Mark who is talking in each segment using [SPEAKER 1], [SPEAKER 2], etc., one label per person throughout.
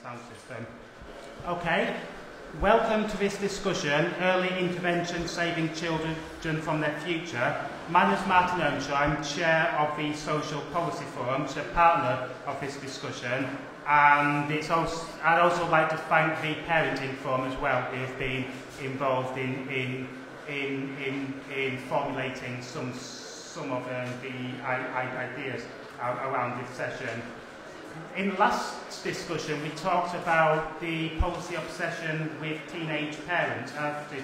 [SPEAKER 1] sound system. Okay, welcome to this discussion, Early Intervention Saving Children from Their Future. My name is Martin Earnshaw. I'm Chair of the Social Policy Forum, so partner of this discussion. And I'd also like to thank the Parenting Forum as well, who have been involved in formulating some of the ideas around this session. In the last discussion, we talked about the policy obsession with teenage parents,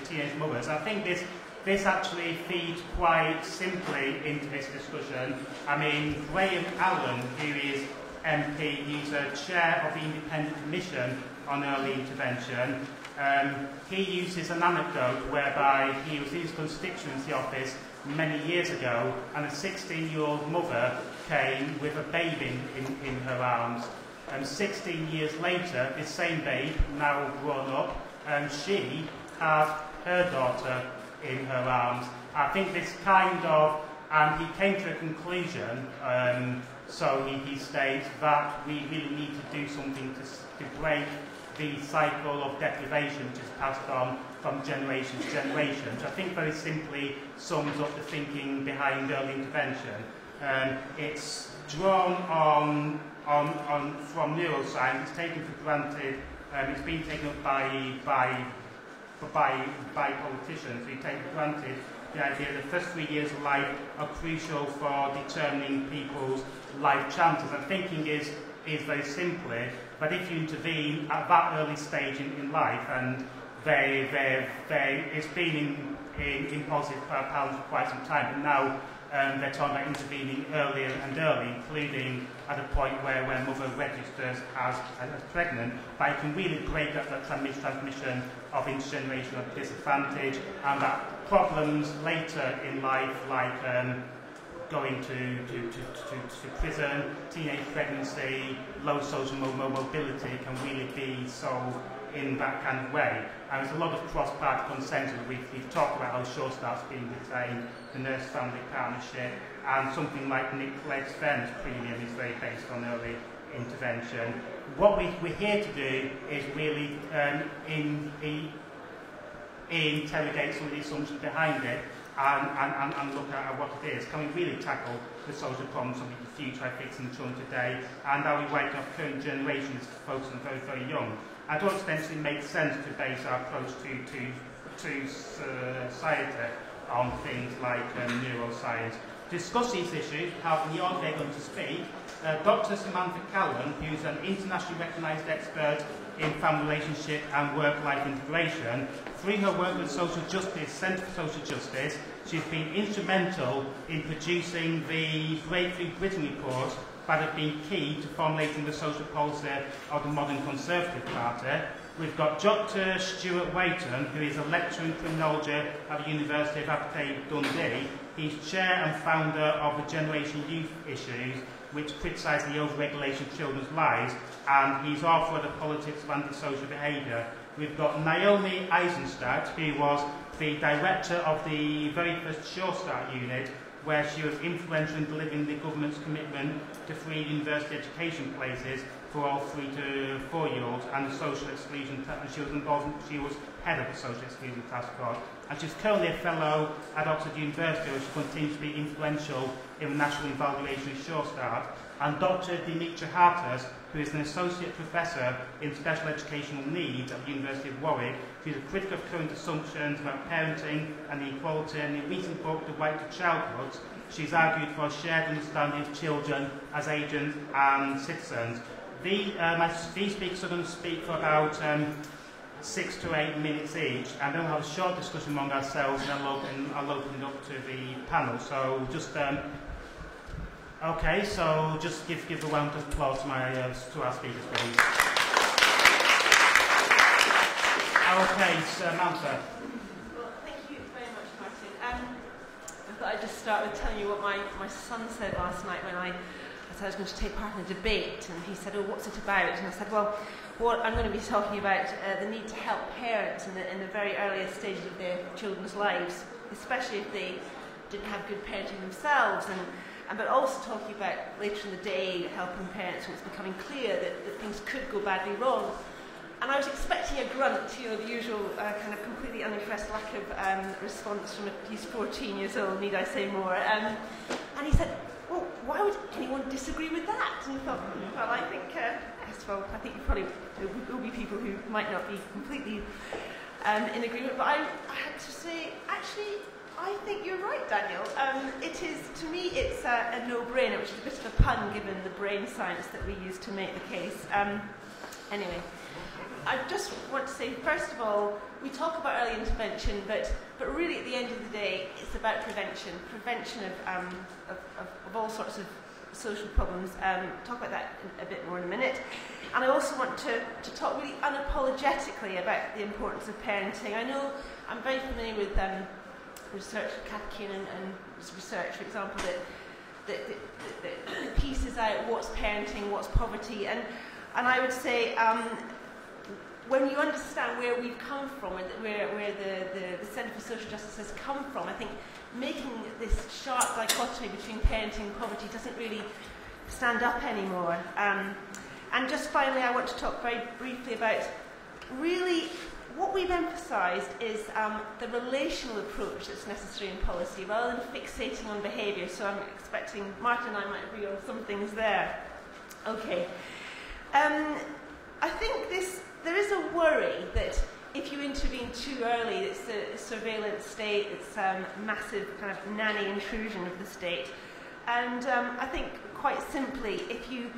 [SPEAKER 1] teenage mothers. I think this actually feeds quite simply into this discussion. I mean, Graham Allen, who is MP, he's a chair of the Independent Commission on Early Intervention. He uses an anecdote whereby he was in his constituency office many years ago, and a 16-year-old mother came with a baby in her arms. 16 years later, this same babe, now grown up, she had her daughter in her arms. I think this kind of, and he came to a conclusion, so he states that we really need to do something to break the cycle of deprivation which is passed on from generation to generation. So I think very simply sums up the thinking behind early intervention. It's drawn on from neuroscience. It's taken for granted. It's been taken up by politicians who take for granted the idea that the first 3 years of life are crucial for determining people's life chances. And thinking is very simply that if you intervene at that early stage in life, and it's been in positive balance for quite some time, but now they're talking about intervening earlier and early, including at a point where mother registers as pregnant, but it can really break up that transmission of intergenerational disadvantage, and that problems later in life, like going to prison, teenage pregnancy, low social mobility, can really be solved in that kind of way. And there's a lot of cross-party consensus. We've talked about how Surestart being retained, the nurse-family partnership, and something like Nick Clegg's fairness premium is very based on early intervention. What we're here to do is really interrogate some of the assumptions behind it, and look at what it is. Can we really tackle the social problems of the future fixing children today, and are we writing off current generations focused on very, very young? I don't think it makes sense to base our approach to society on things like neuroscience. To discuss these issues, have the honour going to speak Dr. Samantha Callan, who's an internationally recognised expert in family relationship and work-life integration. Through her work with Social Justice Centre for Social Justice, she's been instrumental in producing the Breakthrough Britain report that have been key to formulating the social policy of the modern Conservative Party. We've got Dr. Stuart Waiton, who is a lecturer in criminology at the University of Dundee. He's chair and founder of the Generation Youth Issues, which criticise the overregulation of children's lives, and he's author of The Politics of Antisocial Behaviour. We've got Naomi Eisenstadt, who was the director of the very first Surestart unit, where she was influential in delivering the government's commitment to free university education places for all 3 to 4-year-olds, and the social exclusion. She was head of the social exclusion task force, and she's currently a fellow at Oxford University, where she continues to be influential in the national evaluation of Surestart. And Dr. Dmitra Hartas, who is an associate professor in special educational needs at the University of Warwick. She's a critic of current assumptions about parenting and equality, and in a recent book, The Right to Childhood, she's argued for a shared understanding of children as agents and citizens. My speakers are going to speak for about 6 to 8 minutes each, and then we'll have a short discussion among ourselves, and I'll open it up to the panel. So just okay, so just give a round of applause to our speakers, please. Okay, Samantha.
[SPEAKER 2] Well, thank you very much, Martin. I thought I'd just start with telling you what my son said last night when I said I was going to take part in a debate, and he said, "Oh, what's it about?" And I said, "Well, what I'm going to be talking about the need to help parents in the very earliest stages of their children's lives, especially if they didn't have good parenting themselves, and but also talking about later in the day helping parents when it's becoming clear that things could go badly wrong. And I was expecting a grunt, the usual kind of completely unimpressed lack of response from he's 14 years old, need I say more? And he said, well, why would anyone disagree with that? And I thought, well, I think, yes, well, I think there will be people who might not be completely in agreement, but I had to say, actually, I think you're right, Daniel. It is, to me, it's a no-brainer, which is a bit of a pun given the brain science that we use to make the case. Anyway. I just want to say, first of all, we talk about early intervention, but really at the end of the day, it's about prevention of all sorts of social problems. Talk about that a bit more in a minute. And I also want to talk really unapologetically about the importance of parenting. I know I'm very familiar with research, Callan and research, for example, that pieces out what's parenting, what's poverty, and I would say, when you understand where we've come from, and where the Centre for Social Justice has come from, I think making this sharp dichotomy between parenting and poverty doesn't really stand up anymore. And just finally, I want to talk very briefly about really what we've emphasised is the relational approach that's necessary in policy, rather than fixating on behaviour. So I'm expecting Martin and I might agree on some things there. Okay. I think there is a worry that if you intervene too early, it's a surveillance state, it's massive kind of nanny intrusion of the state. And I think quite simply, if you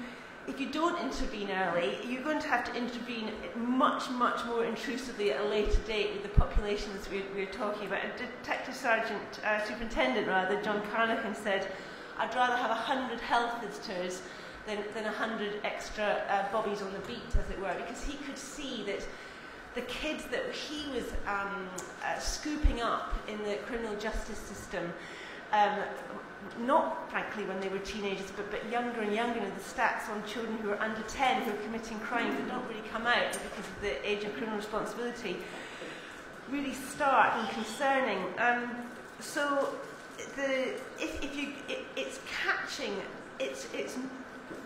[SPEAKER 2] don't intervene early, you're going to have to intervene much, much more intrusively at a later date with the populations we're talking about. And Superintendent John Carnahan said, I'd rather have 100 health visitors than 100 extra bobbies on the beat, as it were, because he could see that the kids that he was scooping up in the criminal justice system, not frankly when they were teenagers, but younger and younger, the stats on children who are under 10 who are committing crimes that don't really come out because of the age of criminal responsibility, really stark and concerning. So it's catching,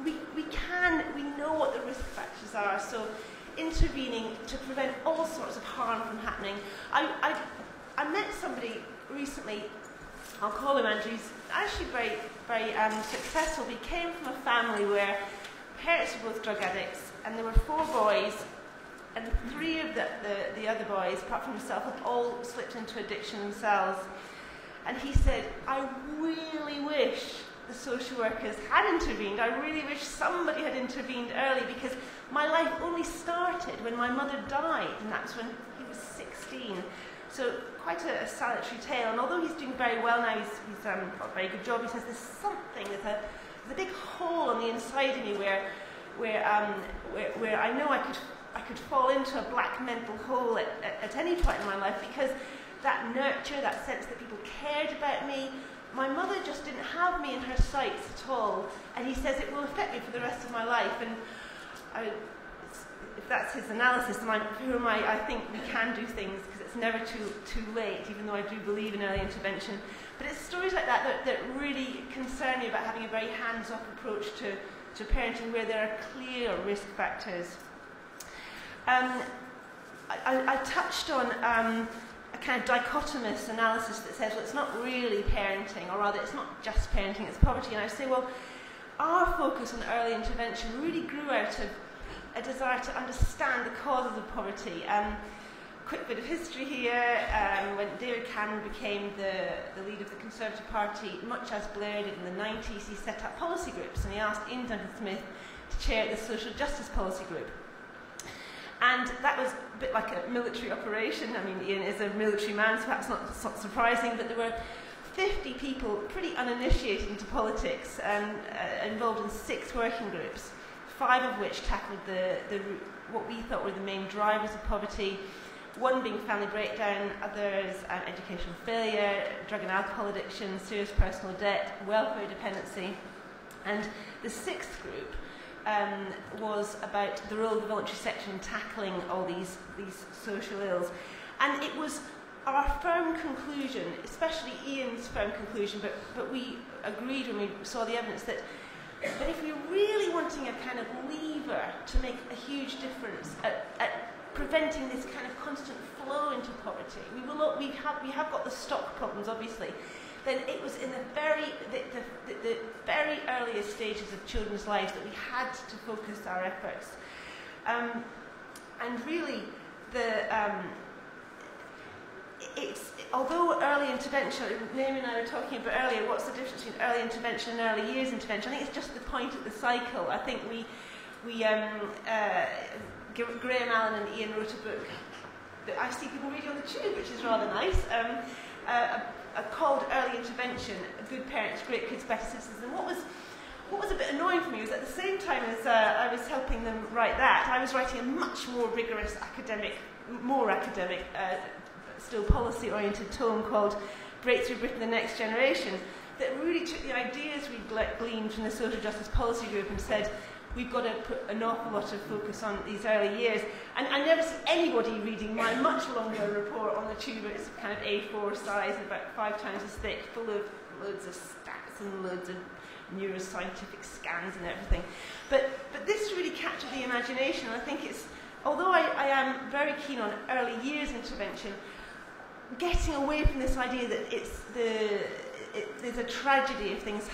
[SPEAKER 2] we know what the risk factors are, so intervening to prevent all sorts of harm from happening. I met somebody recently, I'll call him Andrew, he's actually very, very successful. He came from a family where parents were both drug addicts, and there were 4 boys, and 3 of the other boys, apart from himself, had all slipped into addiction themselves. And he said, I really wish the social workers had intervened. I really wish somebody had intervened early, because my life only started when my mother died, and that's when he was 16. So quite a salutary tale. And although he's doing very well now, he's got a very good job, he says there's something, there's a big hole on the inside of me where I know I could fall into a black mental hole at any point in my life, because that nurture, that sense that people cared about me, my mother just didn't have me in her sights at all, and he says it will affect me for the rest of my life. And if that's his analysis, and I think we can do things, because it's never too late, even though I do believe in early intervention. But it's stories like that really concern me about having a very hands-off approach to parenting, where there are clear risk factors. I touched on a kind of dichotomous analysis that says, well, it's not really parenting, or rather, it's not just parenting, it's poverty. And I say, well, our focus on early intervention really grew out of a desire to understand the causes of poverty. Quick bit of history here. When David Cameron became the leader of the Conservative Party, much as Blair did in the 90s, he set up policy groups, and he asked Ian Duncan-Smith to chair the Social Justice Policy Group. And that was a bit like a military operation. I mean, Ian is a military man, so perhaps not surprising, but there were 50 people pretty uninitiated into politics, involved in 6 working groups, 5 of which tackled what we thought were the main drivers of poverty, 1 being family breakdown, others educational failure, drug and alcohol addiction, serious personal debt, welfare dependency. And the 6th group was about the role of the voluntary sector in tackling all these social ills. And it was our firm conclusion, especially Ian's firm conclusion, but we agreed when we saw the evidence that if we're really wanting a kind of lever to make a huge difference at preventing this kind of constant flow into poverty, we have got the stock problems, obviously. Then it was in the very earliest stages of children's lives that we had to focus our efforts. And really, although early intervention, Naomi and I were talking about earlier, what's the difference between early intervention and early years intervention? I think it's just the point of the cycle. I think Graham Allen and Ian wrote a book that I see people reading on the tube, which is rather nice, called Early Intervention, Good Parents, Great Kids, Better Citizens. And what was a bit annoying for me was at the same time as I was helping them write that, I was writing a much more rigorous more academic, still policy-oriented tome called Breakthrough Britain, the Next Generation, that really took the ideas we gleaned from the Social Justice Policy Group and said, we've got to put an awful lot of focus on these early years. And I never see anybody reading my much longer report on the tube. It's kind of A4 size, about 5 times as thick, full of loads of stats and loads of neuroscientific scans and everything. But this really captured the imagination, and I think it's, although I am very keen on early years intervention, getting away from this idea that there's a tragedy if things,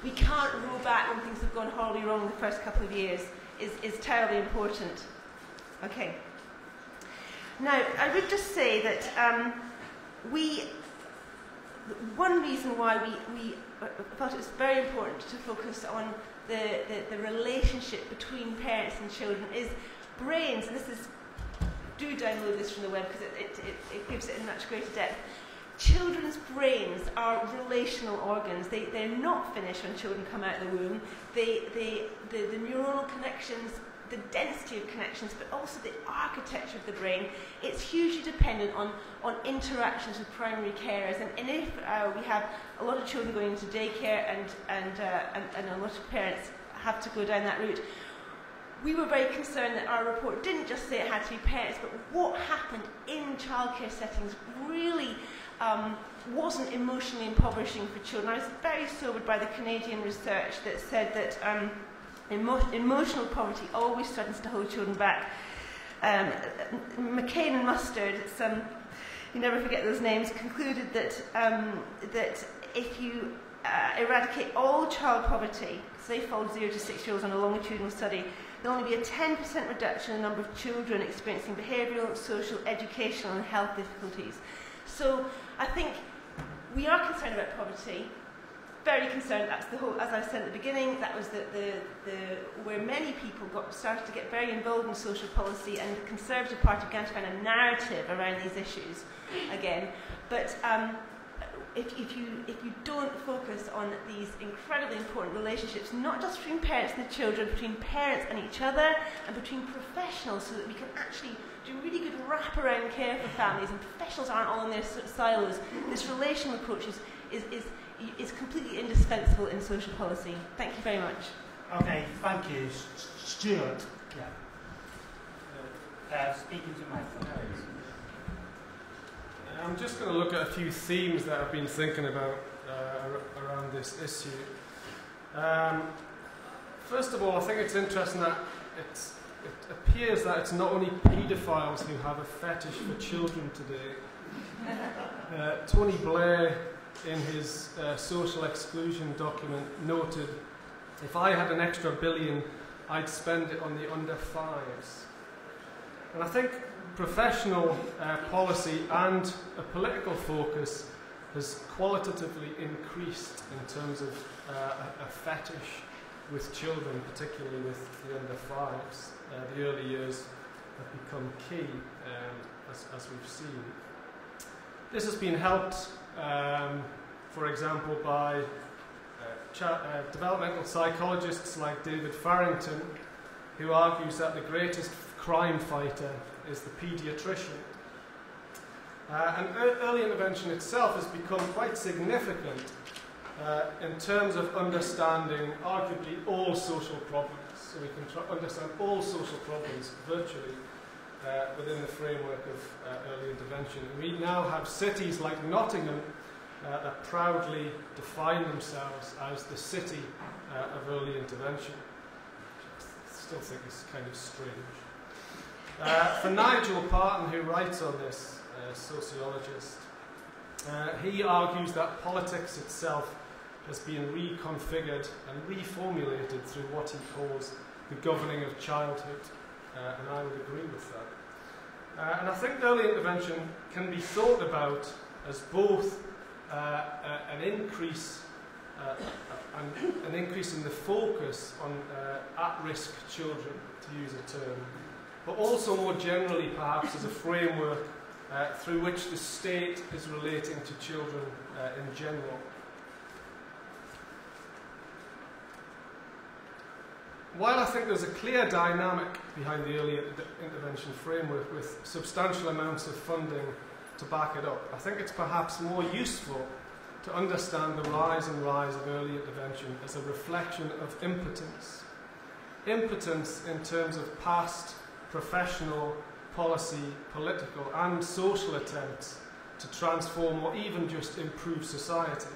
[SPEAKER 2] we can't roll back when things have gone horribly wrong in the first couple of years is terribly important. Okay. Now, I would just say that one reason why we thought it was very important to focus on the relationship between parents and children is brains, and do download this from the web because it gives it in much greater depth. Children's brains are relational organs. They're not finished when children come out of the womb. The neuronal connections, the density of connections, but also the architecture of the brain, it's hugely dependent on interactions with primary carers. And if we have a lot of children going into daycare and a lot of parents have to go down that route, we were very concerned that our report didn't just say it had to be parents, but what happened in childcare settings really wasn't emotionally impoverishing for children. I was very sobered by the Canadian research that said that emotional poverty always threatens to hold children back. McCain and Mustard, you never forget those names, concluded that if you eradicate all child poverty, so they followed 0 to 6 year olds on a longitudinal study, there'll only be a 10% reduction in the number of children experiencing behavioural, social, educational and health difficulties. So I think we are concerned about poverty, very concerned. That's the whole, as I said at the beginning, that was where many people started to get very involved in social policy, and the Conservative Party began to find a narrative around these issues again. But if you don't focus on these incredibly important relationships, not just between parents and the children, between parents and each other, and between professionals, so that we can actually do really good wraparound care for families, and professionals aren't all in their silos, this relational approach is completely indispensable in social policy. Thank you very much.
[SPEAKER 1] Okay, thank you. Stuart. Yeah. Speaking to my friends.
[SPEAKER 3] I'm just going to look at a few themes that I've been thinking about around this issue. First of all, I think it's interesting that it appears that it's not only paedophiles who have a fetish for children today. Tony Blair, in his social exclusion document, noted, if I had an extra billion, I'd spend it on the under fives. And I think professional policy and a political focus has qualitatively increased in terms of a fetish with children, particularly with the under fives. The early years have become key, as we've seen. This has been helped, for example, by developmental psychologists like David Farrington, who argues that the greatest crime fighter is the paediatrician. And early intervention itself has become quite significant in terms of understanding arguably all social problems. So we can understand all social problems virtually within the framework of early intervention. We now have cities like Nottingham that proudly define themselves as the city of early intervention. I still think it's kind of strange. For Nigel Parton, who writes on this, sociologist, he argues that politics itself has been reconfigured and reformulated through what he calls the governing of childhood, and I would agree with that. And I think early intervention can be thought about as both an increase in the focus on at-risk children, to use a term, but also more generally perhaps as a framework through which the state is relating to children in general. While I think there's a clear dynamic behind the early intervention framework with substantial amounts of funding to back it up, I think it's perhaps more useful to understand the rise of early intervention as a reflection of impotence. Impotence in terms of past professional, policy, political and social attempts to transform or even just improve society.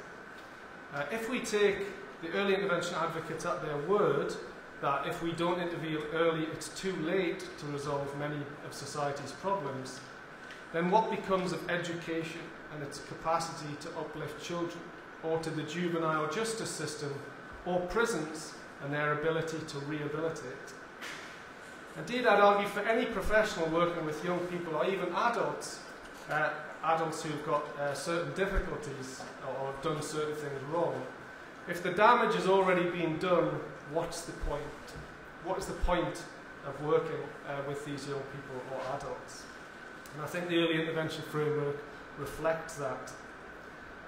[SPEAKER 3] If we take the early intervention advocates at their word, that if we don't intervene early, it's too late to resolve many of society's problems, then what becomes of education and its capacity to uplift children, or to the juvenile justice system, or prisons and their ability to rehabilitate? Indeed, I'd argue for any professional working with young people, or even adults, adults who've got certain difficulties or have done certain things wrong, if the damage has already been done, what's the point? What is the point of working with these young people or adults? And I think the early intervention framework reflects that.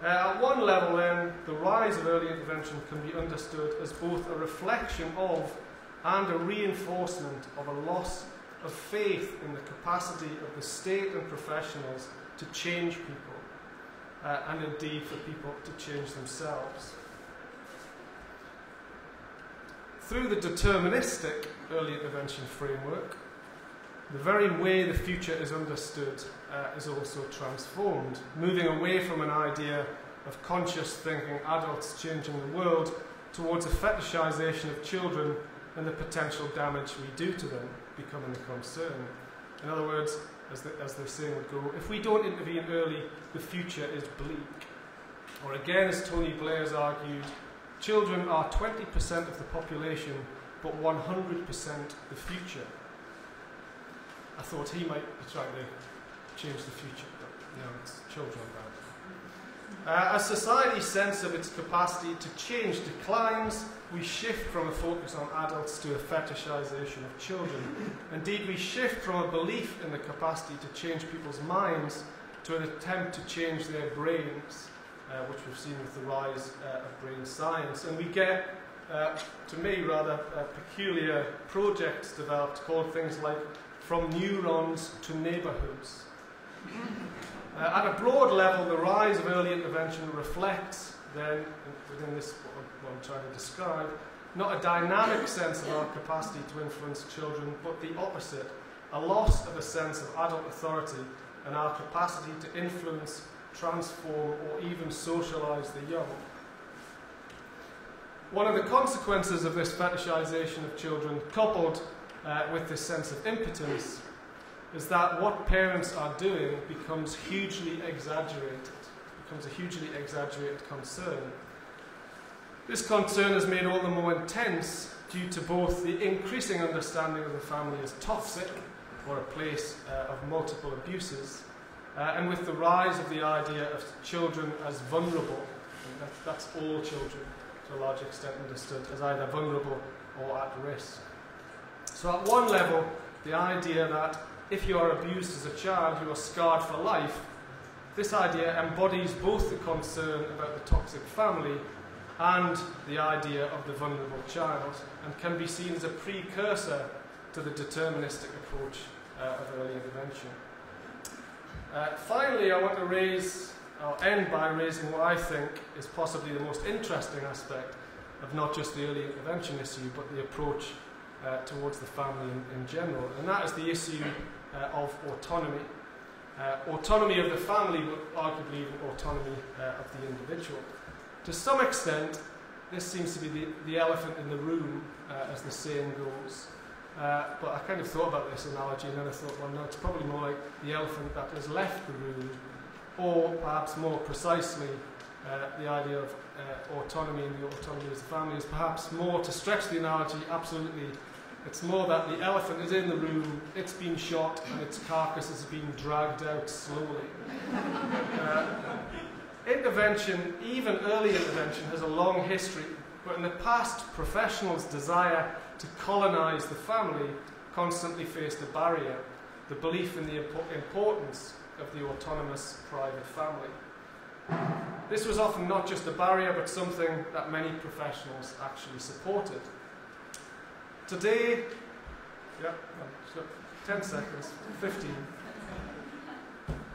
[SPEAKER 3] At one level then, the rise of early intervention can be understood as both a reflection of and a reinforcement of a loss of faith in the capacity of the state and professionals to change people, and indeed for people to change themselves. Through the deterministic early intervention framework, the very way the future is understood is also transformed, moving away from an idea of conscious thinking adults changing the world towards a fetishization of children and the potential damage we do to them becoming a concern. In other words, as the saying would go, if we don't intervene early, the future is bleak. Or again, as Tony Blair's argued, children are 20% of the population, but 100% the future. I thought he might be trying to change the future, but no, it's children about. As society's sense of its capacity to change declines, we shift from a focus on adults to a fetishization of children. Indeed, we shift from a belief in the capacity to change people's minds to an attempt to change their brains, which we've seen with the rise of brain science. And we get, to me, rather peculiar projects developed called things like From Neurons to Neighbourhoods. At a broad level, the rise of early intervention reflects, then, within this, what I'm trying to describe, not a dynamic sense of our capacity to influence children, but the opposite, a loss of a sense of adult authority and our capacity to influence, transform, or even socialise the young. One of the consequences of this fetishization of children, coupled with this sense of impotence, is that what parents are doing becomes hugely exaggerated, becomes a hugely exaggerated concern. This concern is made all the more intense due to both the increasing understanding of the family as toxic, or a place of multiple abuses, and with the rise of the idea of children as vulnerable. And that's all children, to a large extent understood as either vulnerable or at risk. So at one level, the idea that if you are abused as a child, you are scarred for life, this idea embodies both the concern about the toxic family and the idea of the vulnerable child, and can be seen as a precursor to the deterministic approach of early intervention. Finally, I want to end by raising what I think is possibly the most interesting aspect of not just the early intervention issue, but the approach towards the family in general, and that is the issue of autonomy. Autonomy of the family, but arguably even autonomy of the individual. To some extent, this seems to be the elephant in the room, as the saying goes. But I kind of thought about this analogy, and then I thought, well, no, it's probably more like the elephant that has left the room, or perhaps more precisely, the idea of autonomy and the autonomy of the family is perhaps more, to stretch the analogy, absolutely, it's more that the elephant is in the room, it's been shot, and its carcass is being dragged out slowly. Intervention, even early intervention, has a long history, but in the past, professionals' desire to colonise the family constantly faced a barrier, the belief in the importance of the autonomous private family. This was often not just a barrier, but something that many professionals actually supported. Today, 10 seconds, 15.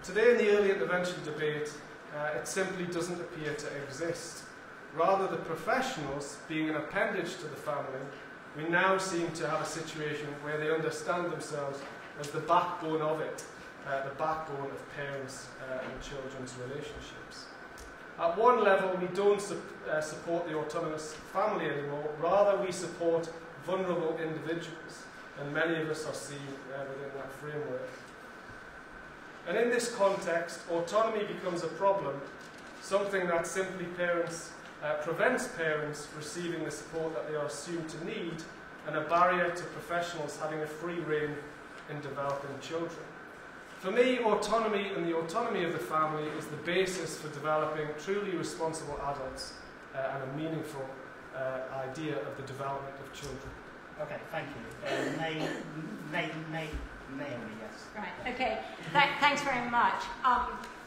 [SPEAKER 3] Today in the early intervention debate, it simply doesn't appear to exist. Rather, the professionals, being an appendage to the family, we now seem to have a situation where they understand themselves as the backbone of it, the backbone of parents and children's relationships. At one level, we don't support the autonomous family anymore. Rather, we support vulnerable individuals, and many of us are seen within that framework. And in this context, autonomy becomes a problem, something that simply prevents parents receiving the support that they are assumed to need, and a barrier to professionals having a free rein in developing children. For me, autonomy and the autonomy of the family is the basis for developing truly responsible adults and a meaningful idea of the development of children.
[SPEAKER 1] Okay, thank you. Naomi, yes.
[SPEAKER 4] Right, okay. Thanks very much.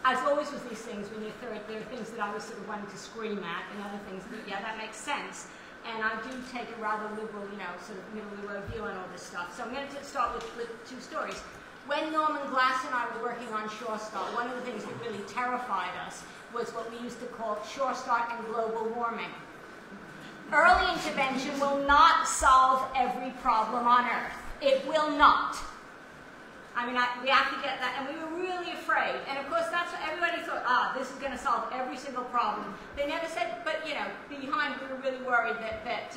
[SPEAKER 4] As always with these things, when there are things that I was sort of wanting to scream at, and other things that, yeah, that makes sense. And I do take a rather liberal, sort of middle-of-the-road view on all this stuff. So I'm going to start with two stories. When Norman Glass and I were working on Surestart, one of the things that really terrified us was what we used to call Surestart and global warming. Early intervention will not solve every problem on Earth. It will not. I mean, we have to get that, and we were really afraid. And of course, that's what everybody thought, this is going to solve every single problem. They never said, but behind we were really worried that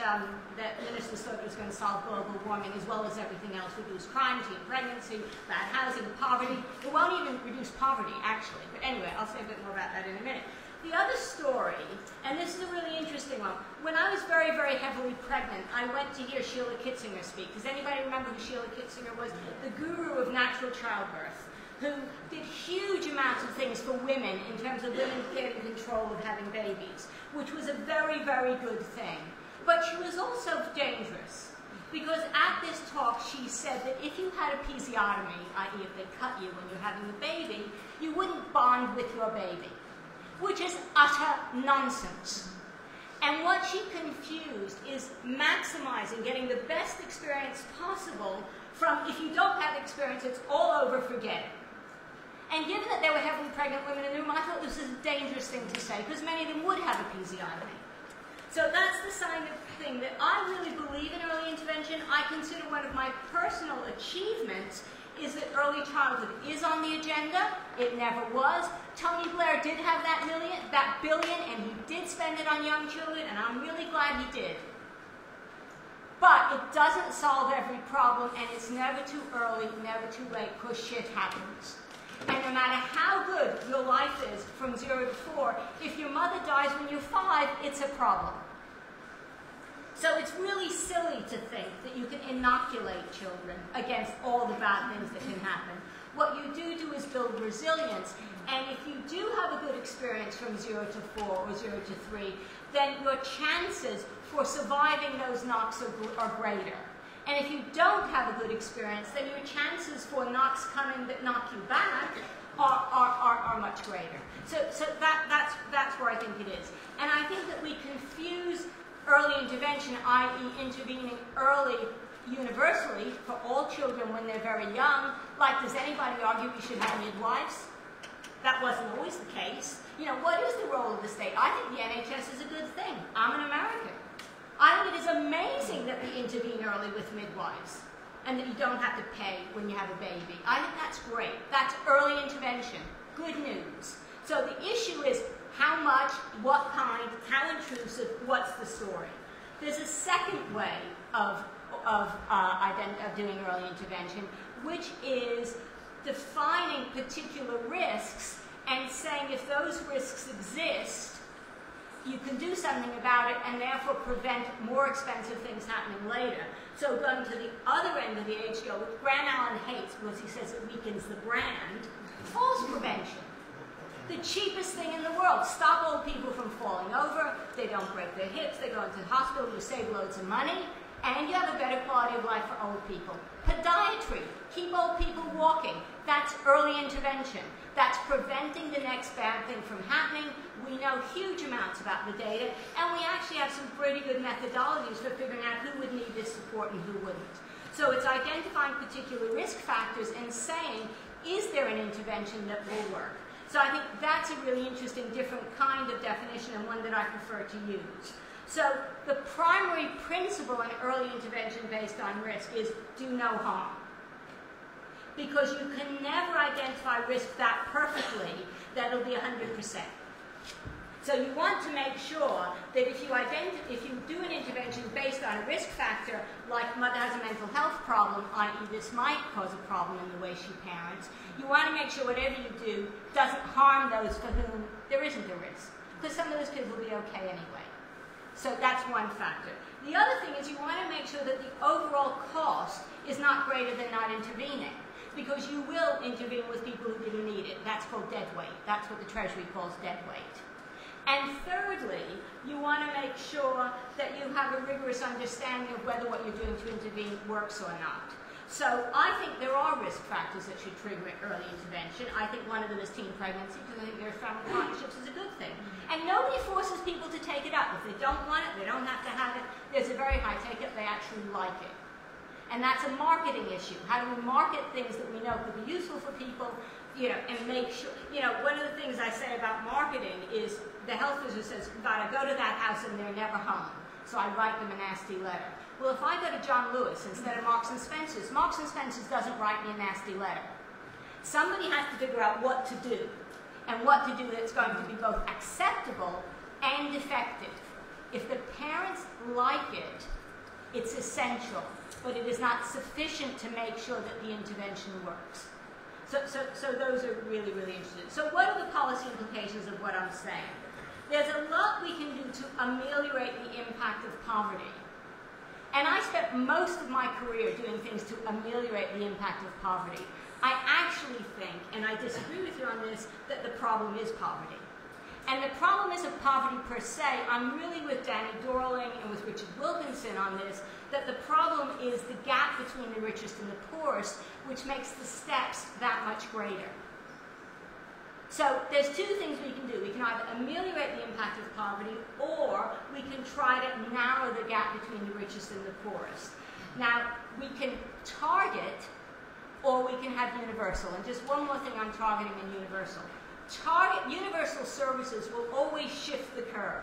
[SPEAKER 4] ministers thought it was going to solve global warming as well as everything else, reduce crime, teen pregnancy, bad housing, poverty. It won't even reduce poverty, actually. But anyway, I'll say a bit more about that in a minute. The other story, and this is a really interesting one. When I was very, very heavily pregnant, I went to hear Sheila Kitzinger speak. Does anybody remember who Sheila Kitzinger was? The guru of natural childbirth, who did huge amounts of things for women in terms of women getting control of having babies, which was a very, very good thing. But she was also dangerous, because at this talk she said that if you had a episiotomy, i.e. if they cut you when you're having a baby, you wouldn't bond with your baby, which is utter nonsense. And what she confused is maximizing, getting the best experience possible from, if you don't have experience, it's all over, forget it. And given that there were heavily pregnant women in the room, I thought this was a dangerous thing to say, because many of them would have episiotomy. So that's the kind of thing that I really believe in early intervention. I consider one of my personal achievements is that early childhood is on the agenda. It never was. Tony Blair did have that billion, and he did spend it on young children, and I'm really glad he did. But it doesn't solve every problem, and it's never too early, never too late, because shit happens. And no matter how good your life is from 0 to 4, if your mother dies when you're 5, it's a problem. So it's really silly to think that you can inoculate children against all the bad things that can happen. What you do is build resilience. And if you do have a good experience from 0 to 4 or 0 to 3, then your chances for surviving those knocks are greater. And if you don't have a good experience, then your chances for knocks coming that knock you back are much greater. So that's where I think it is. And I think that we confuse early intervention, i.e. intervening early universally for all children when they're very young. Like, does anybody argue we should have midwives? That wasn't always the case. What is the role of the state? I think the NHS is a good thing. I'm an American. I think it is amazing that we intervene early with midwives. and that you don't have to pay when you have a baby. I think that's great. That's early intervention. Good news. So the issue is how much, what kind, how intrusive, what's the story. There's a second way of doing early intervention, which is defining particular risks and saying if those risks exist, you can do something about it and therefore prevent more expensive things happening later. So going to the other end of the age scale, which Allen hates because he says it weakens the brand, falls prevention. The cheapest thing in the world. Stop old people from falling over. They don't break their hips. They go into the hospital. You save loads of money. And you have a better quality of life for old people. Podiatry. Keep old people walking. That's early intervention. That's preventing the next bad thing from happening. We know huge amounts about the data. And we actually have some pretty good methodologies for figuring out who would need this support and who wouldn't. So it's identifying particular risk factors and saying, is there an intervention that will work? So I think that's a really interesting, different kind of definition and one that I prefer to use. So the primary principle in early intervention based on risk is do no harm. Because you can never identify risk that perfectly that it'll be 100%. So you want to make sure that if you do an intervention based on a risk factor, like mother has a mental health problem, i.e. this might cause a problem in the way she parents, you want to make sure whatever you do doesn't harm those for whom there isn't a risk. Because some of those kids will be okay anyway. So that's one factor. The other thing is you want to make sure that the overall cost is not greater than not intervening. Because you will intervene with people who didn't need it. That's called dead weight. That's what the Treasury calls dead weight. And thirdly, you want to make sure that you have a rigorous understanding of whether what you're doing to intervene works or not. So I think there are risk factors that should trigger early intervention. I think one of them is teen pregnancy, because I think there's family partnerships is a good thing. And nobody forces people to take it up. If they don't want it, they don't have to have it. There's a very high take-up. They actually like it. And that's a marketing issue. How do we market things that we know could be useful for people, and make sure, one of the things I say about marketing is the health visitor says, God, I go to that house and they're never home. So I write them a nasty letter. Well, if I go to John Lewis instead of Marks and Spencer's doesn't write me a nasty letter. Somebody has to figure out what to do, and what to do that's going to be both acceptable and effective. If the parents like it, it's essential, but it is not sufficient to make sure that the intervention works. So those are really, really interesting. So what are the policy implications of what I'm saying? There's a lot we can do to ameliorate the impact of poverty. And I spent most of my career doing things to ameliorate the impact of poverty. I actually think, and I disagree with you on this, that the problem is poverty. And the problem isn't poverty per se. I'm really with Danny Dorling and with Richard Wilkinson on this, that the problem is the gap between the richest and the poorest, which makes the steps that much greater. So there's two things we can do. We can either ameliorate the impact of poverty, or we can try to narrow the gap between the richest and the poorest. Now, we can target, or we can have universal. And just one more thing on targeting and universal. Universal services will always shift the curve.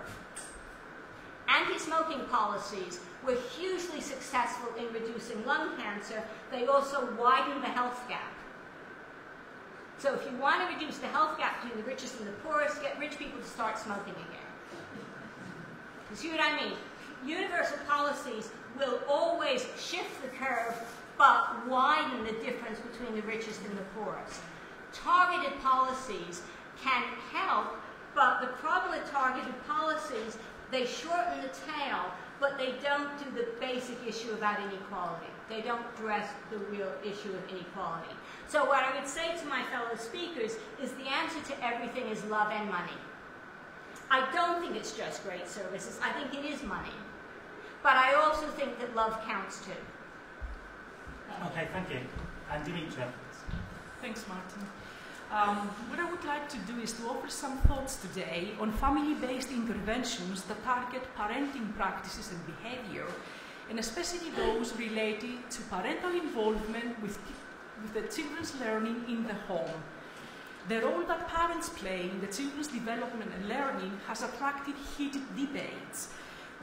[SPEAKER 4] Anti-smoking policies were hugely successful in reducing lung cancer. They also widen the health gap. So if you want to reduce the health gap between the richest and the poorest, get rich people to start smoking again. You see what I mean? Universal policies will always shift the curve, but widen the difference between the richest and the poorest. Targeted policies can help, but the problem with targeted policies, they shorten the tail, but they don't do the basic issue about inequality. They don't address the real issue of inequality. So what I would say to my fellow speakers is the answer to everything is love and money. I don't think it's just great services. I think it is money. But I also think that love counts too.
[SPEAKER 1] Okay, thank you. And Dmitra.
[SPEAKER 5] Thanks, Martin. What I would like to do is to offer some thoughts today on family-based interventions that target parenting practices and behaviour, and especially those related to parental involvement with the children's learning in the home. The role that parents play in the children's development and learning has attracted heated debates,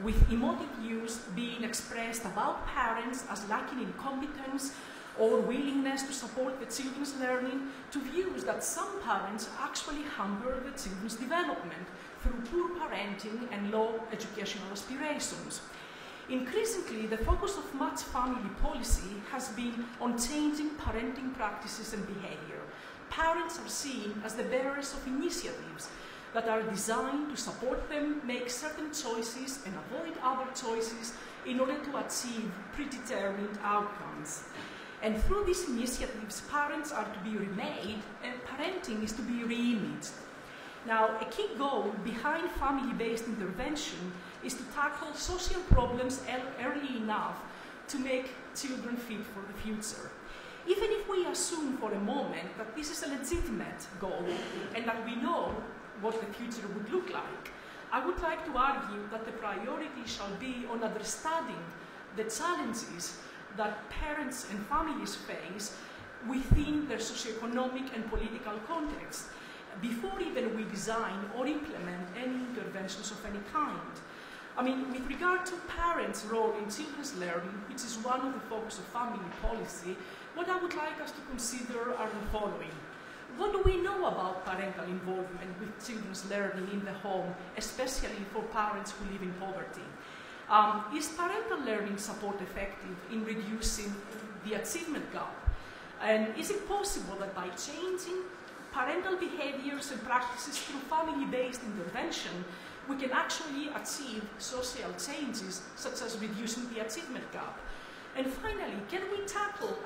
[SPEAKER 5] with emotive views being expressed about parents as lacking in competence or willingness to support the children's learning, to views that some parents actually hamper the children's development through poor parenting and low educational aspirations. Increasingly, the focus of much family policy has been on changing parenting practices and behaviour. Parents are seen as the bearers of initiatives that are designed to support them make certain choices and avoid other choices in order to achieve predetermined outcomes. And through these initiatives, parents are to be remade and parenting is to be re-imaged. Now, a key goal behind family-based intervention is to tackle social problems early enough to make children fit for the future. Even if we assume for a moment that this is a legitimate goal and that we know what the future would look like, I would like to argue that the priority shall be on understanding the challenges that parents and families face within their socioeconomic and political context before even we design or implement any interventions of any kind. I mean, with regard to parents' role in children's learning, which is one of the focus of family policy, what I would like us to consider are the following. What do we know about parental involvement with children's learning in the home, especially for parents who live in poverty? Is parental learning support effective in reducing the achievement gap? And is it possible that by changing parental behaviors and practices through family-based intervention, we can actually achieve social changes such as reducing the achievement gap? And finally, can we tackle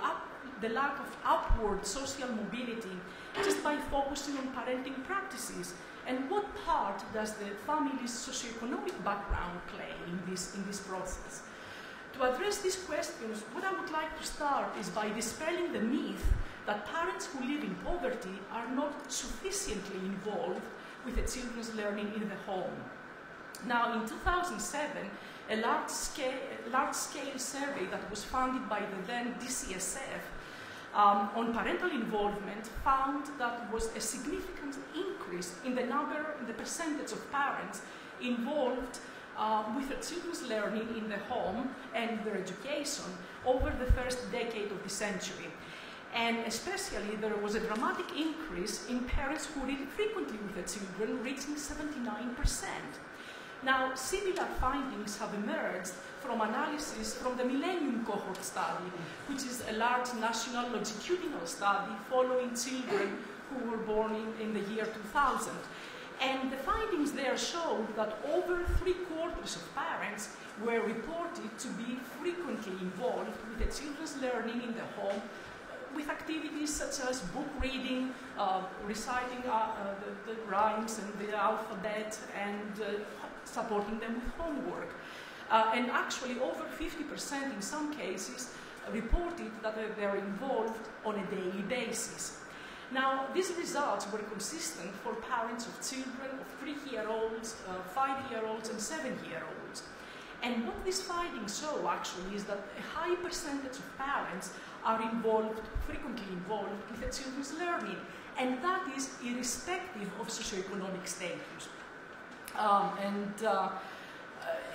[SPEAKER 5] the lack of upward social mobility just by focusing on parenting practices? And what part does the family's socioeconomic background play in this process? To address these questions, what I would like to start is by dispelling the myth that parents who live in poverty are not sufficiently involved with the children's learning in the home. Now, in 2007, a large-scale survey that was funded by the then DCSF on parental involvement found that there was a significant increase in the percentage of parents involved with their children's learning in the home and their education over the first decade of the century. And especially, there was a dramatic increase in parents who read frequently with their children, reaching 79%. Now, similar findings have emerged from analysis from the Millennium Cohort Study, which is a large national longitudinal study following children who were born in the year 2000. And the findings there showed that over 3/4 of parents were reported to be frequently involved with the children's learning in the home, with activities such as book reading, reciting the rhymes and the alphabet, and supporting them with homework. And actually, over 50% in some cases reported that they're involved on a daily basis. Now, these results were consistent for parents of children of 3-year-olds, 5-year-olds, and 7-year-olds. And what these findings show, actually, is that a high percentage of parents are frequently involved with the children's learning, and that is irrespective of socioeconomic status.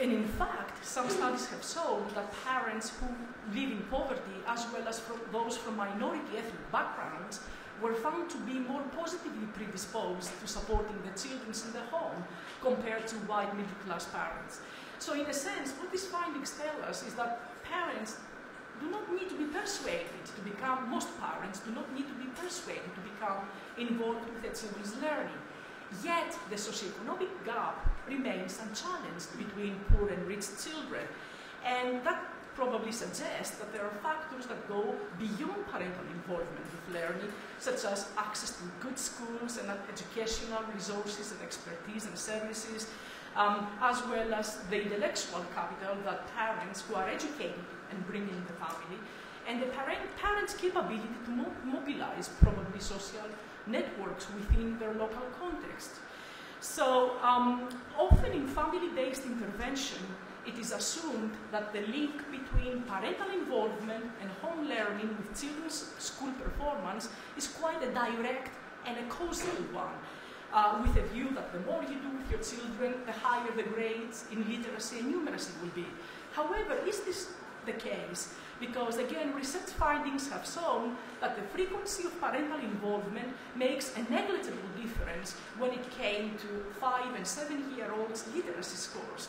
[SPEAKER 5] And in fact, some studies have shown that parents who live in poverty, as well as those from minority ethnic backgrounds, were found to be more positively predisposed to supporting the children in the home compared to white middle-class parents. So in a sense, what these findings tell us is that parents do not need to be persuaded to become, most parents do not need to be persuaded to become involved with their children's learning. Yet, the socioeconomic gap remains unchallenged between poor and rich children. And that probably suggests that there are factors that go beyond parental involvement with learning, such as access to good schools and educational resources and expertise and services, as well as the intellectual capital that parents who are educated and bring in the family, and the parents' capability to mobilize probably social networks within their local context. So often in family-based intervention, it is assumed that the link between parental involvement and home learning with children's school performance is quite a direct and a causal one. with a view that the more you do with your children, the higher the grades in literacy and numeracy will be. However, is this the case? Because again, research findings have shown that the frequency of parental involvement makes a negligible difference when it came to 5- and 7-year-olds' literacy scores.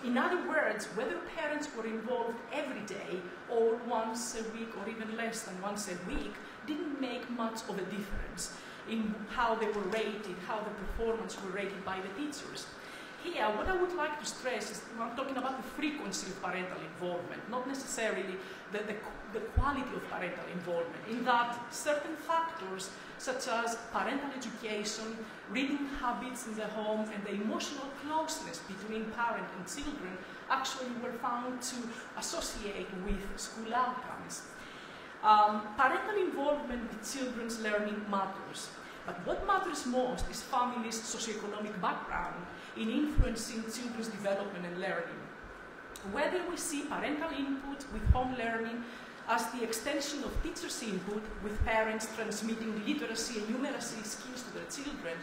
[SPEAKER 5] In other words, whether parents were involved every day or once a week or even less than once a week didn't make much of a difference in how they were rated, how the performance were rated by the teachers. Here, what I would like to stress is I'm talking about the frequency of parental involvement, not necessarily the quality of parental involvement, in that certain factors such as parental education, reading habits in the home, and the emotional closeness between parent and children actually were found to associate with school outcomes. Parental involvement with children's learning matters, but what matters most is families' socioeconomic background in influencing children's development and learning. Whether we see parental input with home learning as the extension of teachers' input with parents transmitting literacy and numeracy skills to their children,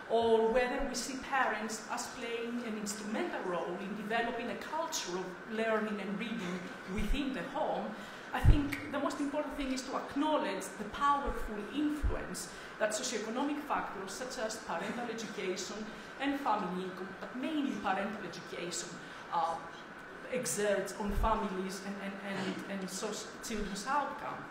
[SPEAKER 5] or whether we see parents as playing an instrumental role in developing a culture of learning and reading within the home, I think the most important thing is to acknowledge the powerful influence that socioeconomic factors such as parental education and family income, but mainly parental education, exerts on families and children's outcome.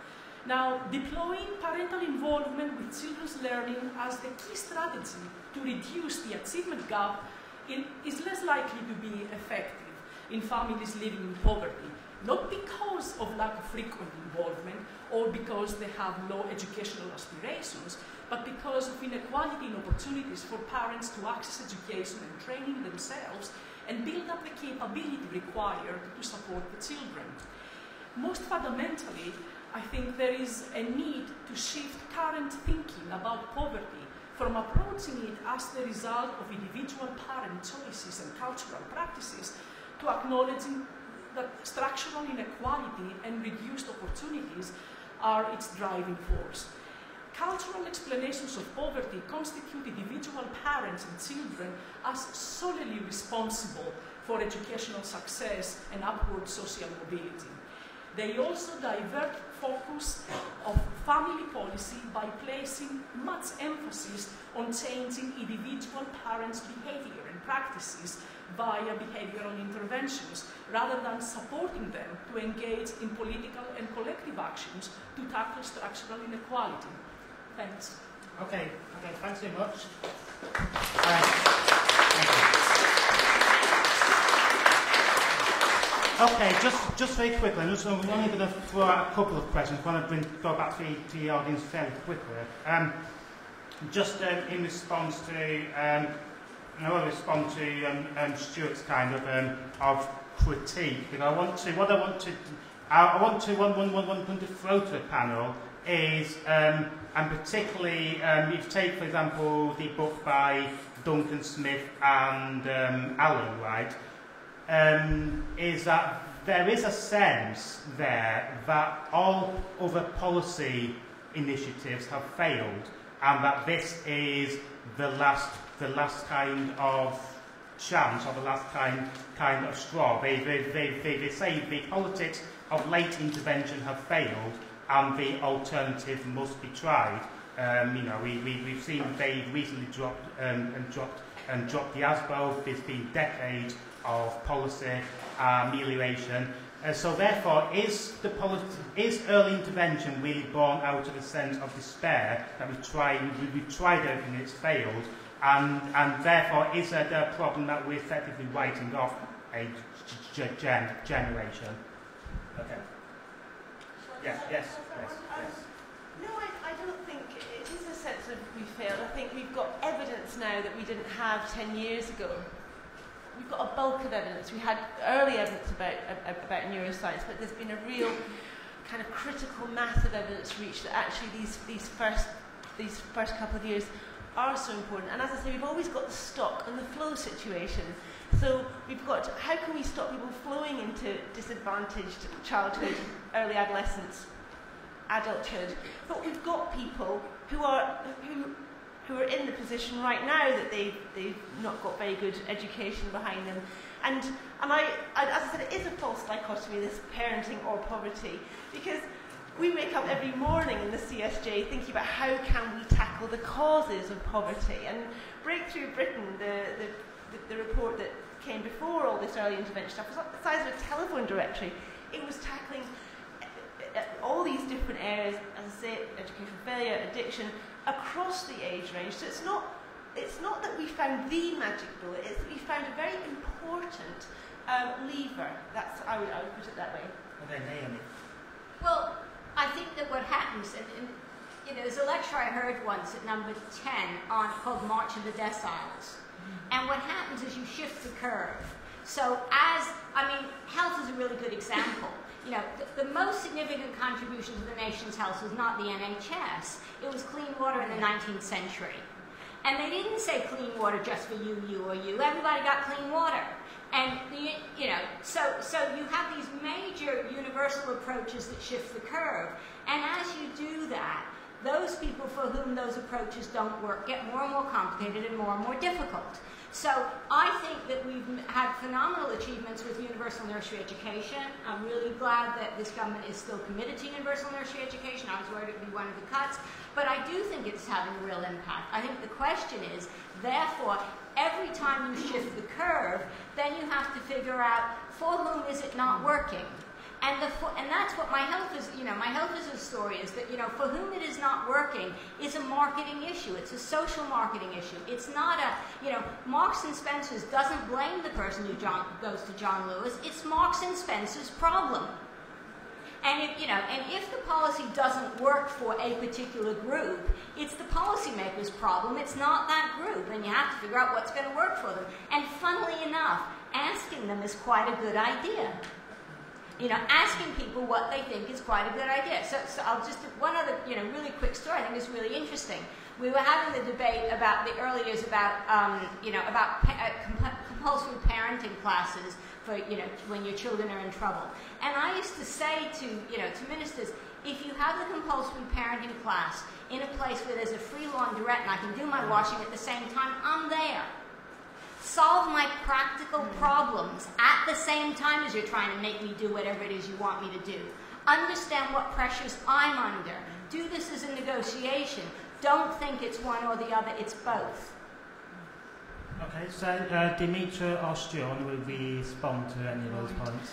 [SPEAKER 5] Now, deploying parental involvement with children's learning as the key strategy to reduce the achievement gap is less likely to be effective in families living in poverty, not because of lack of frequent involvement or because they have low educational aspirations, but because of inequality in opportunities for parents to access education and training themselves and build up the capability required to support the children. Most fundamentally, I think there is a need to shift current thinking about poverty from approaching it as the result of individual parent choices and cultural practices to acknowledging that structural inequality and reduced opportunities are its driving force. Cultural explanations of poverty constitute individual parents and children as solely responsible for educational success and upward social mobility. They also divert focus of family policy by placing much emphasis on changing individual parents' behaviour and practices via behavioural interventions, rather than supporting them to engage in political and collective actions to tackle structural inequality. Thanks.
[SPEAKER 1] Okay, thanks very much. Okay, just very quickly, we're only going to throw out a couple of questions. I want to go back to the audience fairly quickly. Just in response to, I want to respond to Stuart's kind of critique. And I want to throw to the panel is, and particularly, if you take, for example, the book by Duncan Smith and Allen, right, is that there is a sense there that all other policy initiatives have failed, and that this is the last kind of chance, or the last kind of straw. They say the politics of late intervention have failed, and the alternative must be tried. We've seen they recently dropped the ASBO. There's been decades of policy amelioration. So therefore, is early intervention really born out of a sense of despair that we've tried everything and it's failed, and therefore is there a problem that we're effectively writing off a generation? Okay. Yes.
[SPEAKER 2] No, I don't think it is a sense of we failed. I think we've got evidence now that we didn't have 10 years ago. We've got a bulk of evidence. We had early evidence about neuroscience, but there's been a real kind of critical mass of evidence reached that actually these first couple of years are so important. And as I say, we've always got the stock and the flow situation. So we've got, how can we stop people flowing into disadvantaged childhood, early adolescence, adulthood? But we've got people who who are in the position right now that they've not got very good education behind them. And I, as I said, it is a false dichotomy, this parenting or poverty, because we wake up every morning in the CSJ thinking about how can we tackle the causes of poverty. And Breakthrough Britain, the report that came before all this early intervention stuff, was the size of a telephone directory. It was tackling all these different areas, as I say, educational failure, addiction, across the age range. So it's not that we found the magic bullet, it's that we found a very important lever. That's, I would put it that way.
[SPEAKER 1] Okay, Naomi.
[SPEAKER 4] Well, I think that what happens, and you know, there's a lecture I heard once at number 10 called March of the Deciles. And what happens is you shift the curve. So health is a really good example. You know, the most significant contribution to the nation's health was not the NHS. It was clean water in the 19th century. And they didn't say clean water just for you, or you. Everybody got clean water. And, you know, so you have these major universal approaches that shift the curve. And as you do that, those people for whom those approaches don't work get more and more complicated and more difficult. So I think that we've had phenomenal achievements with universal nursery education. I'm really glad that this government is still committed to universal nursery education. I was worried it would be one of the cuts. But I do think it's having a real impact. I think the question is, therefore, every time you shift the curve, then you have to figure out for whom is it not working. And that's what my health is, you know, my health is a story is that, you know, for whom it is not working is a marketing issue. It's a social marketing issue. It's not a, you know, Marks and Spencer's doesn't blame the person who goes to John Lewis. It's Marks and Spencer's problem. And if the policy doesn't work for a particular group, it's the policymaker's problem. It's not that group. And you have to figure out what's going to work for them. And funnily enough, asking them is quite a good idea. You know, asking people what they think is quite a good idea. So I'll just, one other, you know, really quick story I think is really interesting. We were having the debate about the early years about, compulsory parenting classes for, you know, when your children are in trouble. And I used to say to, you know, to ministers, if you have the compulsory parenting class in a place where there's a free laundrette and I can do my washing at the same time, I'm there. Solve my practical problems at the same time as you're trying to make me do whatever it is you want me to do. Understand what pressures I'm under. Do this as a negotiation. Don't think it's one or the other, it's both.
[SPEAKER 1] Okay, so Dmitra or Stuart, will respond to any of those points?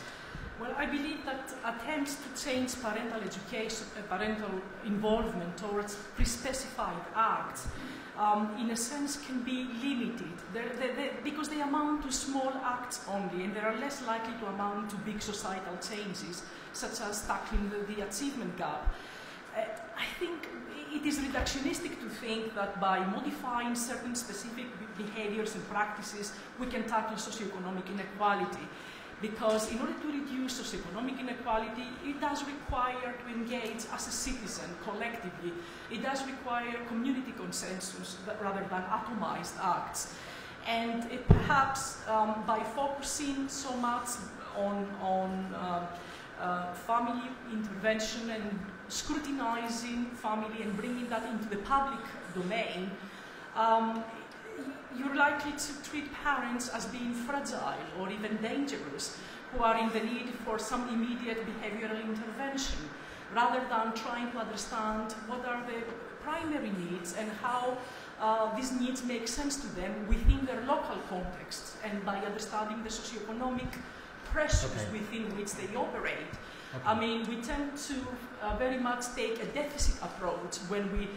[SPEAKER 5] Well, I believe that attempts to change parental education, parental involvement towards pre-specified acts in a sense can be limited because they amount to small acts only and they are less likely to amount to big societal changes such as tackling the achievement gap. I think it is reductionistic to think that by modifying certain specific behaviors and practices we can tackle socioeconomic inequality. Because in order to reduce socioeconomic inequality, it does require to engage as a citizen collectively. It does require community consensus rather than atomized acts. And perhaps by focusing so much on family intervention and scrutinizing family and bringing that into the public domain, you're likely to treat parents as being fragile or even dangerous, who are in the need for some immediate behavioral intervention, rather than trying to understand what are the primary needs and how these needs make sense to them within their local context and by understanding the socioeconomic pressures within which they operate. Okay. I mean, we tend to very much take a deficit approach when we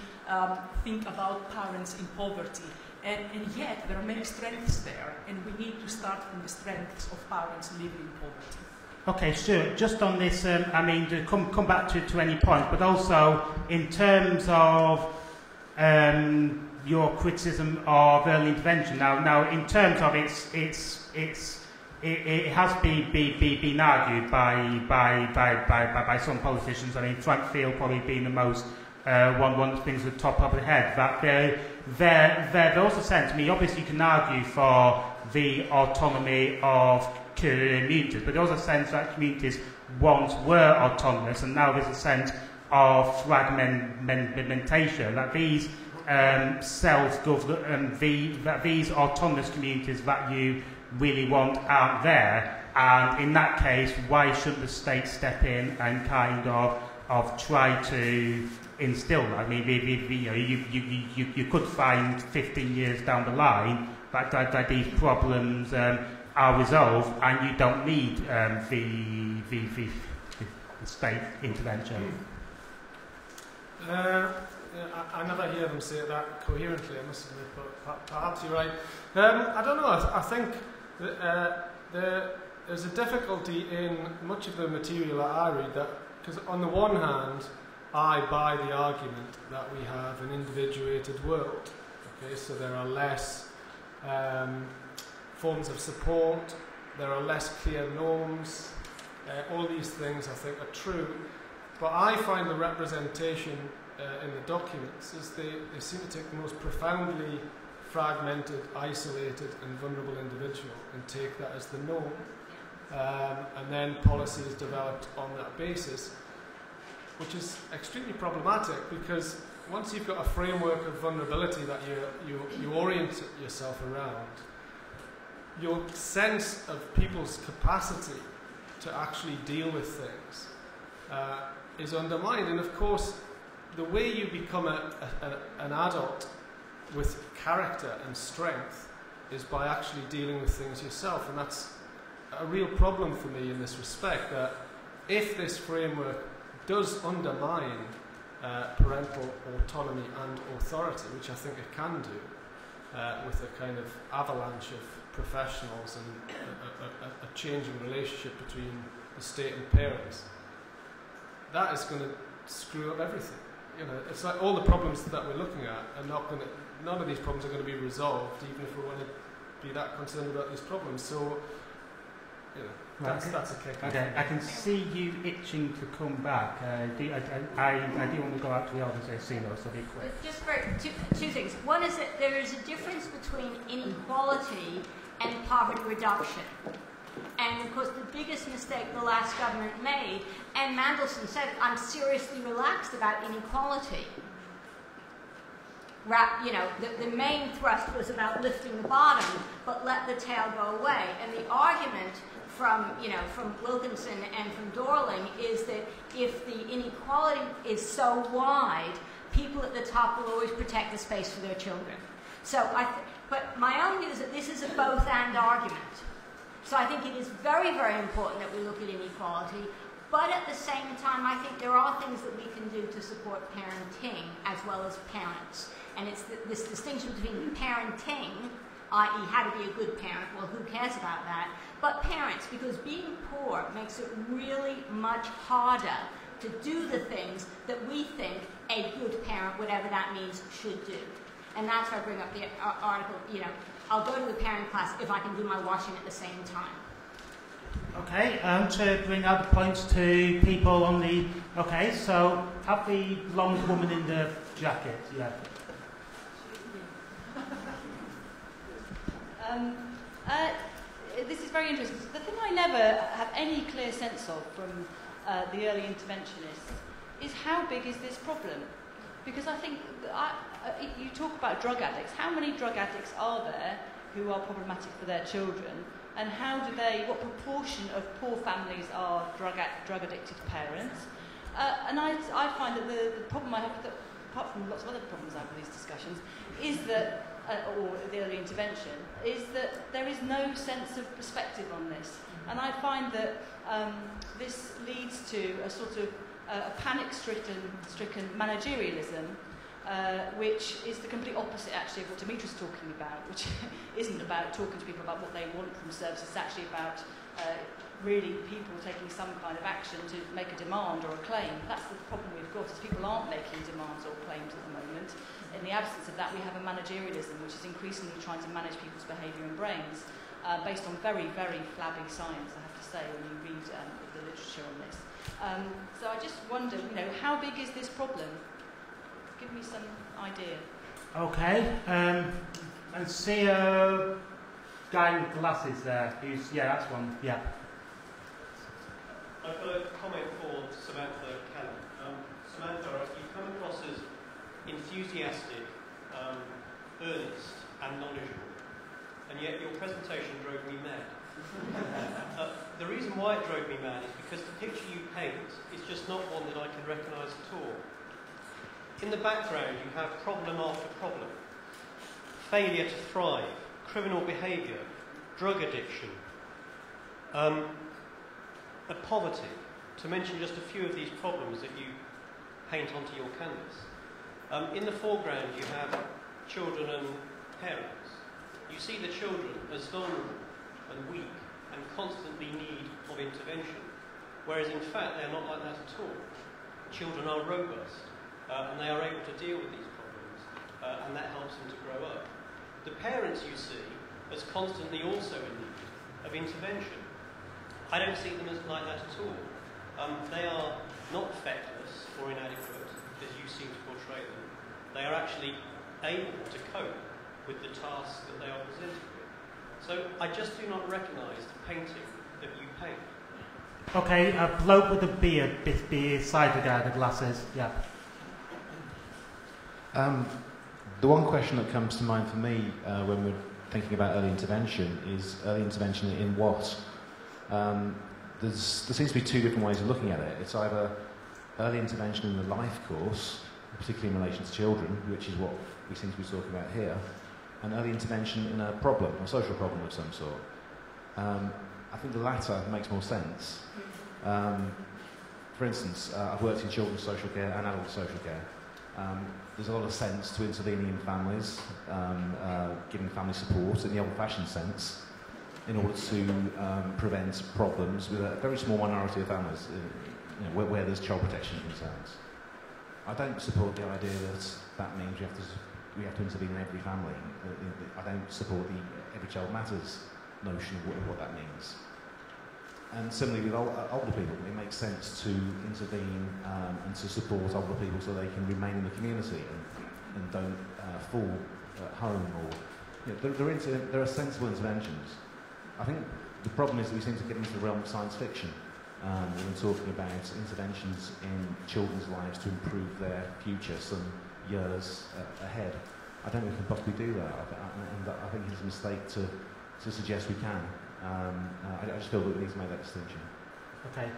[SPEAKER 5] think about parents in poverty. And yet, there are many strengths there, and we need to start from the strengths of parents living in poverty.
[SPEAKER 1] Okay, Stuart, just on this, I mean, to come back to any point, but also in terms of your criticism of early intervention. Now, in terms of it has been argued by some politicians. I mean, Frank Field probably being the most one that brings to the top of the head, that there's a sense, I mean, obviously you can argue for the autonomy of communities, but there's a sense that communities once were autonomous and now there's a sense of fragmentation, that these self-government, these autonomous communities that you really want out there, and in that case, why shouldn't the state step in and kind of try to instill that? I mean, you could find 15 years down the line that these problems are resolved, and you don't need the state intervention.
[SPEAKER 3] I never hear them say that coherently, I must admit, but perhaps you're right. I don't know, I think that, there's a difficulty in much of the material that I read, that because on the one hand, I buy the argument that we have an individuated world. Okay, so there are less forms of support, there are less clear norms, all these things I think are true, but I find the representation in the documents is they seem to take the most profoundly fragmented, isolated and vulnerable individual and take that as the norm, and then policy is developed on that basis, which is extremely problematic, because once you've got a framework of vulnerability that you orient yourself around, your sense of people's capacity to actually deal with things is undermined. And of course, the way you become an adult with character and strength is by actually dealing with things yourself, and that's a real problem for me in this respect, that if this framework does undermine parental autonomy and authority, which I think it can do, with a kind of avalanche of professionals and a changing relationship between the state and parents, that is going to screw up everything. You know, it's like all the problems that we're looking at are not going to, none of these problems are going to be resolved, even if we want to be that concerned about these problems. So, you know, that's a kick.
[SPEAKER 1] Okay, I can see you itching to come back. I do want to go out to the audience and say no, so be quick.
[SPEAKER 4] Just for two things. One is that there is a difference between inequality and poverty reduction. And of course, the biggest mistake the last government made, and Mandelson said, I'm seriously relaxed about inequality. You know, the main thrust was about lifting the bottom, but let the tail go away. And the argument from Wilkinson and from Dorling is that if the inequality is so wide, people at the top will always protect the space for their children. So, but my own view is that this is a both-and argument. So I think it is very, very important that we look at inequality, but at the same time, I think there are things that we can do to support parenting as well as parents. And it's this distinction between parenting, i.e. how to be a good parent, well, who cares about that, but parents, because being poor makes it really much harder to do the things that we think a good parent, whatever that means, should do. And that's why I bring up the article, you know, I'll go to the parent class if I can do my washing at the same time.
[SPEAKER 1] Okay, to bring out the points to people on the... Okay, so have the blonde woman in the jacket, yeah.
[SPEAKER 6] This is very interesting. The thing I never have any clear sense of from the early interventionists is how big is this problem? Because I think, you talk about drug addicts. How many drug addicts are there who are problematic for their children? And what proportion of poor families are drug-addicted parents? And I find that the problem I have, apart from lots of other problems I have with these discussions, is that, or the early intervention, is that there is no sense of perspective on this. And I find that this leads to a sort of a panic-stricken managerialism, which is the complete opposite, actually, of what Dmitra's talking about, which isn't about talking to people about what they want from services. It's actually about really people taking some kind of action to make a demand or a claim. That's the problem we've got, is people aren't making demands or claims at the moment. In the absence of that, we have a managerialism, which is increasingly trying to manage people's behaviour and brains, based on very, very flabby science, I have to say, when you read the literature on this. So I just wonder, you know, how big is this problem? Give me some idea.
[SPEAKER 1] Okay, and see a guy with glasses there. Yeah, that's one. Yeah.
[SPEAKER 7] I've got a comment for Samantha Callan. Samantha, you come across as enthusiastic earnest and knowledgeable, and yet your presentation drove me mad. The reason why it drove me mad is because the picture you paint is just not one that I can recognise at all. In the background you have problem after problem. Failure to thrive, criminal behaviour, drug addiction, poverty, to mention just a few of these problems that you paint onto your canvas. In the foreground you have children and parents. You see the children as vulnerable and weak and constantly need of intervention, whereas in fact they're not like that at all. Children are robust and they are able to deal with these problems and that helps them to grow up. The parents you see as constantly also in need of intervention. I don't see them as like that at all. They are not feckless or inadequate as you seem to portray them. They are actually able to cope with the tasks that they are presented with. So I just do not recognise the painting that you paint.
[SPEAKER 1] Okay, a bloke with a beard beside the guy with the glasses. Yeah.
[SPEAKER 8] The one question that comes to mind for me when we're thinking about early intervention is early intervention in what? There seems to be two different ways of looking at it. It's either early intervention in the life course, particularly in relation to children, which is what we seem to be talking about here, and early intervention in a problem, a social problem of some sort. I think the latter makes more sense. For instance, I've worked in children's social care and adult social care. There's a lot of sense to intervening in families, giving family support in the old-fashioned sense, in order to prevent problems with a very small minority of families, where there's child protection concerns. I don't support the idea that means we have to intervene in every family. I don't support the every child matters notion of what that means. And similarly with older people, it makes sense to intervene and to support older people so they can remain in the community and don't fall at home. Or there are sensible interventions. I think the problem is that we seem to get into the realm of science fiction when we're talking about interventions in children's lives to improve their future some years ahead. I don't think we can possibly do that, and I think it's a mistake to suggest we can. I just feel that we need to make that distinction.
[SPEAKER 1] Okay.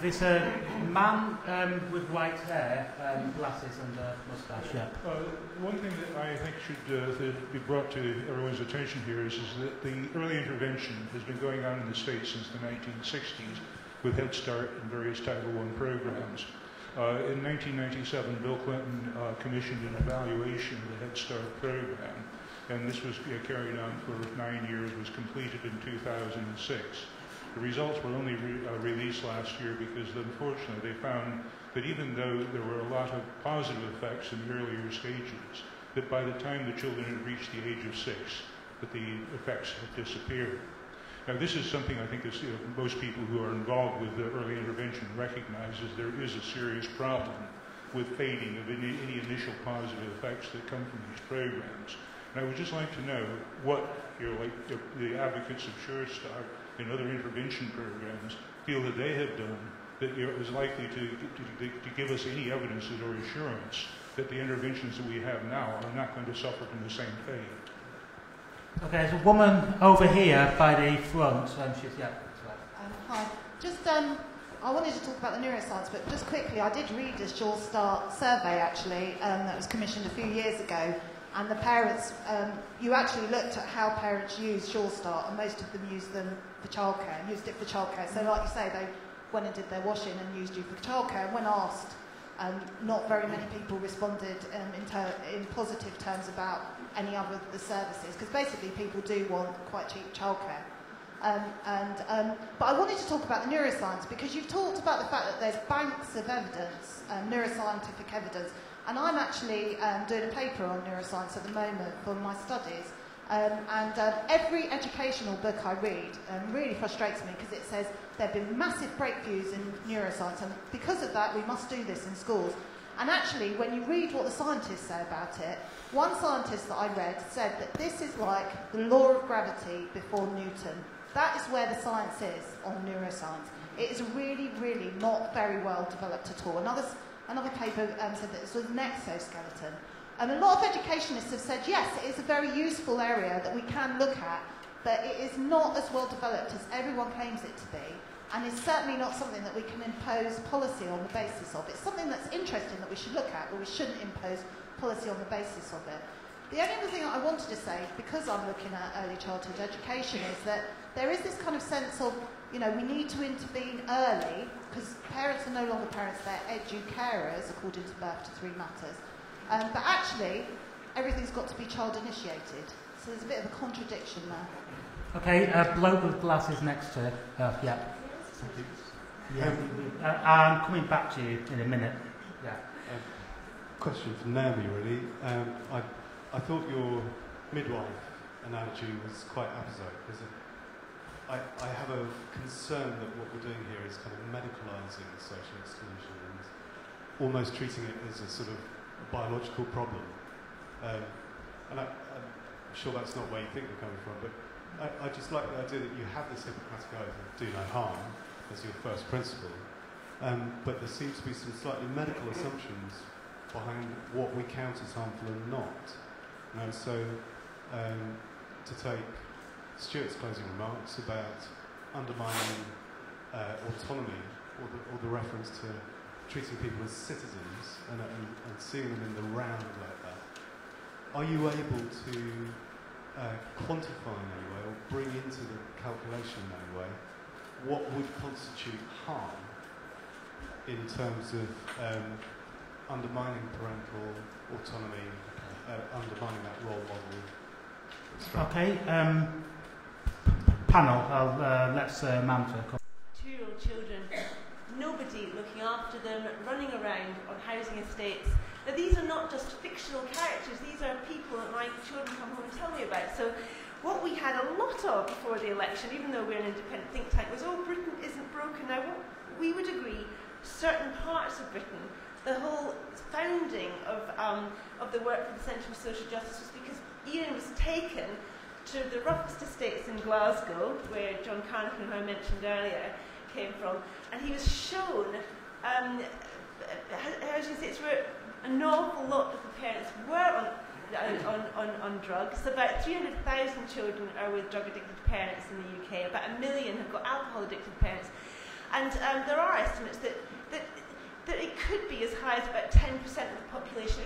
[SPEAKER 1] There's a man with white hair, glasses and a moustache. Yeah.
[SPEAKER 9] One thing that I think should be brought to everyone's attention here is that the early intervention has been going on in the States since the 1960s with Head Start and various Title I programs. In 1997, Bill Clinton commissioned an evaluation of the Head Start program, and this was carried on for 9 years, was completed in 2006. The results were only released last year because, unfortunately, they found that even though there were a lot of positive effects in the earlier stages, that by the time the children had reached the age of 6, that the effects had disappeared. Now, this is something I think that most people who are involved with the early intervention recognize there is a serious problem with fading of any initial positive effects that come from these programs. And I would just like to know what the advocates of Surestart and other intervention programs feel that they have done that is likely to give us any evidence or assurance that the interventions that we have now are not going to suffer from the same fate.
[SPEAKER 1] Okay, there's a woman over here by the front.
[SPEAKER 10] Hi. Just, I wanted to talk about the neuroscience, but just quickly, I did read a Surestart survey, actually, that was commissioned a few years ago, and the parents, you actually looked at how parents use Surestart, and most of them used them for childcare, used it for childcare. So like you say, they went and did their washing and used you for childcare, and when asked, not very many people responded in positive terms about any other of the services, because basically people do want quite cheap childcare. But I wanted to talk about the neuroscience, because you've talked about the fact that there's banks of evidence, neuroscientific evidence, and I'm actually doing a paper on neuroscience at the moment for my studies, every educational book I read really frustrates me, because it says there have been massive breakthroughs in neuroscience, and because of that we must do this in schools. And actually, when you read what the scientists say about it, one scientist that I read said that this is like the law of gravity before Newton. That is where the science is on neuroscience. It is really, really not very well developed at all. Another paper said that this was an exoskeleton. And a lot of educationists have said, yes, it is a very useful area that we can look at, but it is not as well developed as everyone claims it to be, and is certainly not something that we can impose policy on the basis of. It's something that's interesting that we should look at, but we shouldn't impose policy on the basis of it. The only other thing that I wanted to say, because I'm looking at early childhood education, is that there is this kind of sense of, you know, we need to intervene early, because parents are no longer parents, they're edu-carers, according to Birth to 3 Matters. But actually, everything's got to be child-initiated. So there's a bit of a contradiction there.
[SPEAKER 1] Okay, bloke with glasses next to her. Yeah. I'm coming back to you in a minute. Yeah.
[SPEAKER 11] Question for Naomi, really. I thought your midwife analogy was quite apposite, because I have a concern that what we're doing here is kind of medicalising social exclusion and almost treating it as a sort of biological problem. And I'm sure that's not where you think we're coming from, but I just like the idea that you have this Hippocratic oath of do no harm as your first principle, but there seems to be some slightly medical assumptions behind what we count as harmful and not. And so, to take Stuart's closing remarks about undermining autonomy, or the reference to treating people as citizens and seeing them in the round like that, are you able to quantify in any way, or bring into the calculation in any way, what would constitute harm in terms of undermining parental autonomy, undermining that role model?
[SPEAKER 1] Okay, panel, let Samantha come.
[SPEAKER 2] 2-year-old children, nobody looking after them, running around on housing estates. Now, these are not just fictional characters, these are people that my children come home and tell me about. So what we had a lot of before the election, even though we're an independent think tank, was, oh, Britain isn't broken. Now, what we would agree, certain parts of Britain, the whole founding of the work for the Centre for Social Justice was because Ian was taken to the roughest estates in Glasgow, where John Carnachan, who I mentioned earlier, came from, and he was shown housing estates where an awful lot of the parents were on drugs. About 300,000 children are with drug-addicted parents in the UK. About 1 million have got alcohol-addicted parents. And there are estimates that it could be as high as about 10% of the population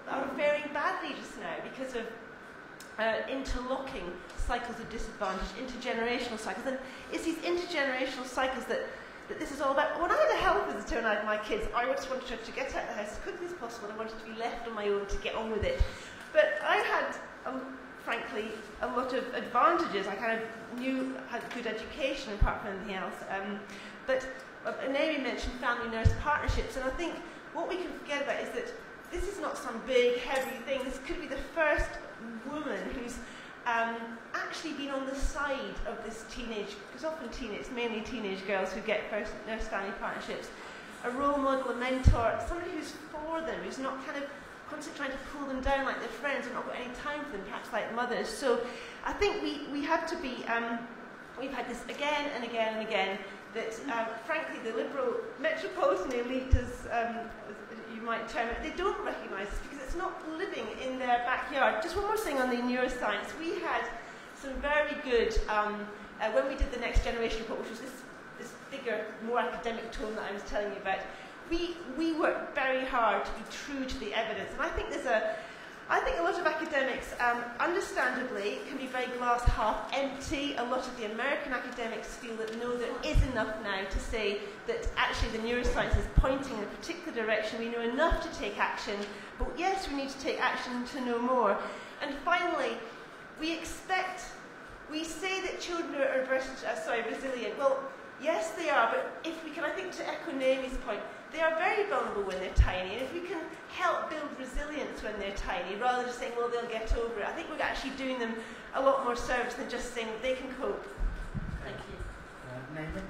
[SPEAKER 2] are faring badly just now because of interlocking cycles of disadvantage, intergenerational cycles. And it's these intergenerational cycles that this is all about. When I had a health visitor and I had my kids, I just wanted her to get out of the house as quickly as possible. I wanted to be left on my own to get on with it. But I had, frankly, a lot of advantages. I kind of had good education apart from anything else. But Naomi mentioned family nurse partnerships, and I think what we can forget about is that this is not some big, heavy thing. This could be the first woman who's actually been on the side of this teenage, because often it's mainly teenage girls who get first nurse family partnerships, a role model, a mentor, somebody who's for them, who's not kind of constantly trying to pull them down like their friends and not got any time for them, perhaps like mothers. So I think we have to be, we've had this again and again and again, that frankly the liberal metropolitan elite, as you might term it, they don't recognise this because it's not living in their backyard. Just one more thing on the neuroscience. We had some very good, when we did the Next Generation report, which was this bigger, more academic tone that I was telling you about, we worked very hard to be true to the evidence. And I think I think a lot of academics, understandably, can be very glass half empty. A lot of the American academics feel that no, there is enough now to say that actually the neuroscience is pointing in a particular direction. We know enough to take action, but yes, we need to take action to know more. And finally, we say that children are resilient. Well, yes, they are, but if we can, I think to echo Naomi's point, they are very vulnerable when they're tiny, and if we can help build resilience when they're tiny, rather than just saying, well, they'll get over it, I think we're actually doing them a lot more service than just saying they can cope. Thank you.
[SPEAKER 1] Naomi?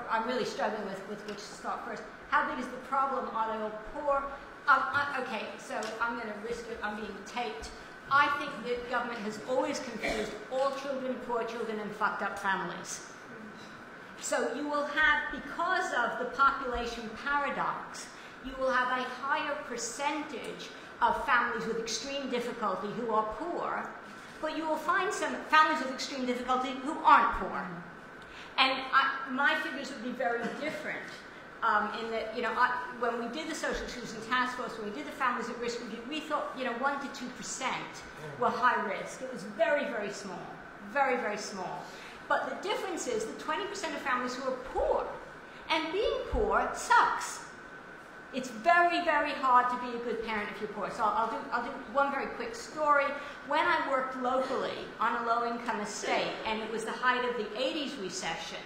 [SPEAKER 4] I'm really struggling with which to start first. How big is the problem? Are they all poor? Okay, so I'm going to risk it. I'm being taped. I think that government has always confused all children, poor children, and fucked up families. So you will have, because of the population paradox, you will have a higher percentage of families with extreme difficulty who are poor, but you will find some families with extreme difficulty who aren't poor. And my figures would be very different in that, when we did the social exclusion task force, when we did the families at risk review, we thought, 1 to 2% were high risk. It was very, very small, very, very small. But the difference is the 20% of families who are poor, and being poor sucks. It's very, very hard to be a good parent if you're poor. So I'll do one very quick story. When I worked locally on a low-income estate, and it was the height of the 80s recession,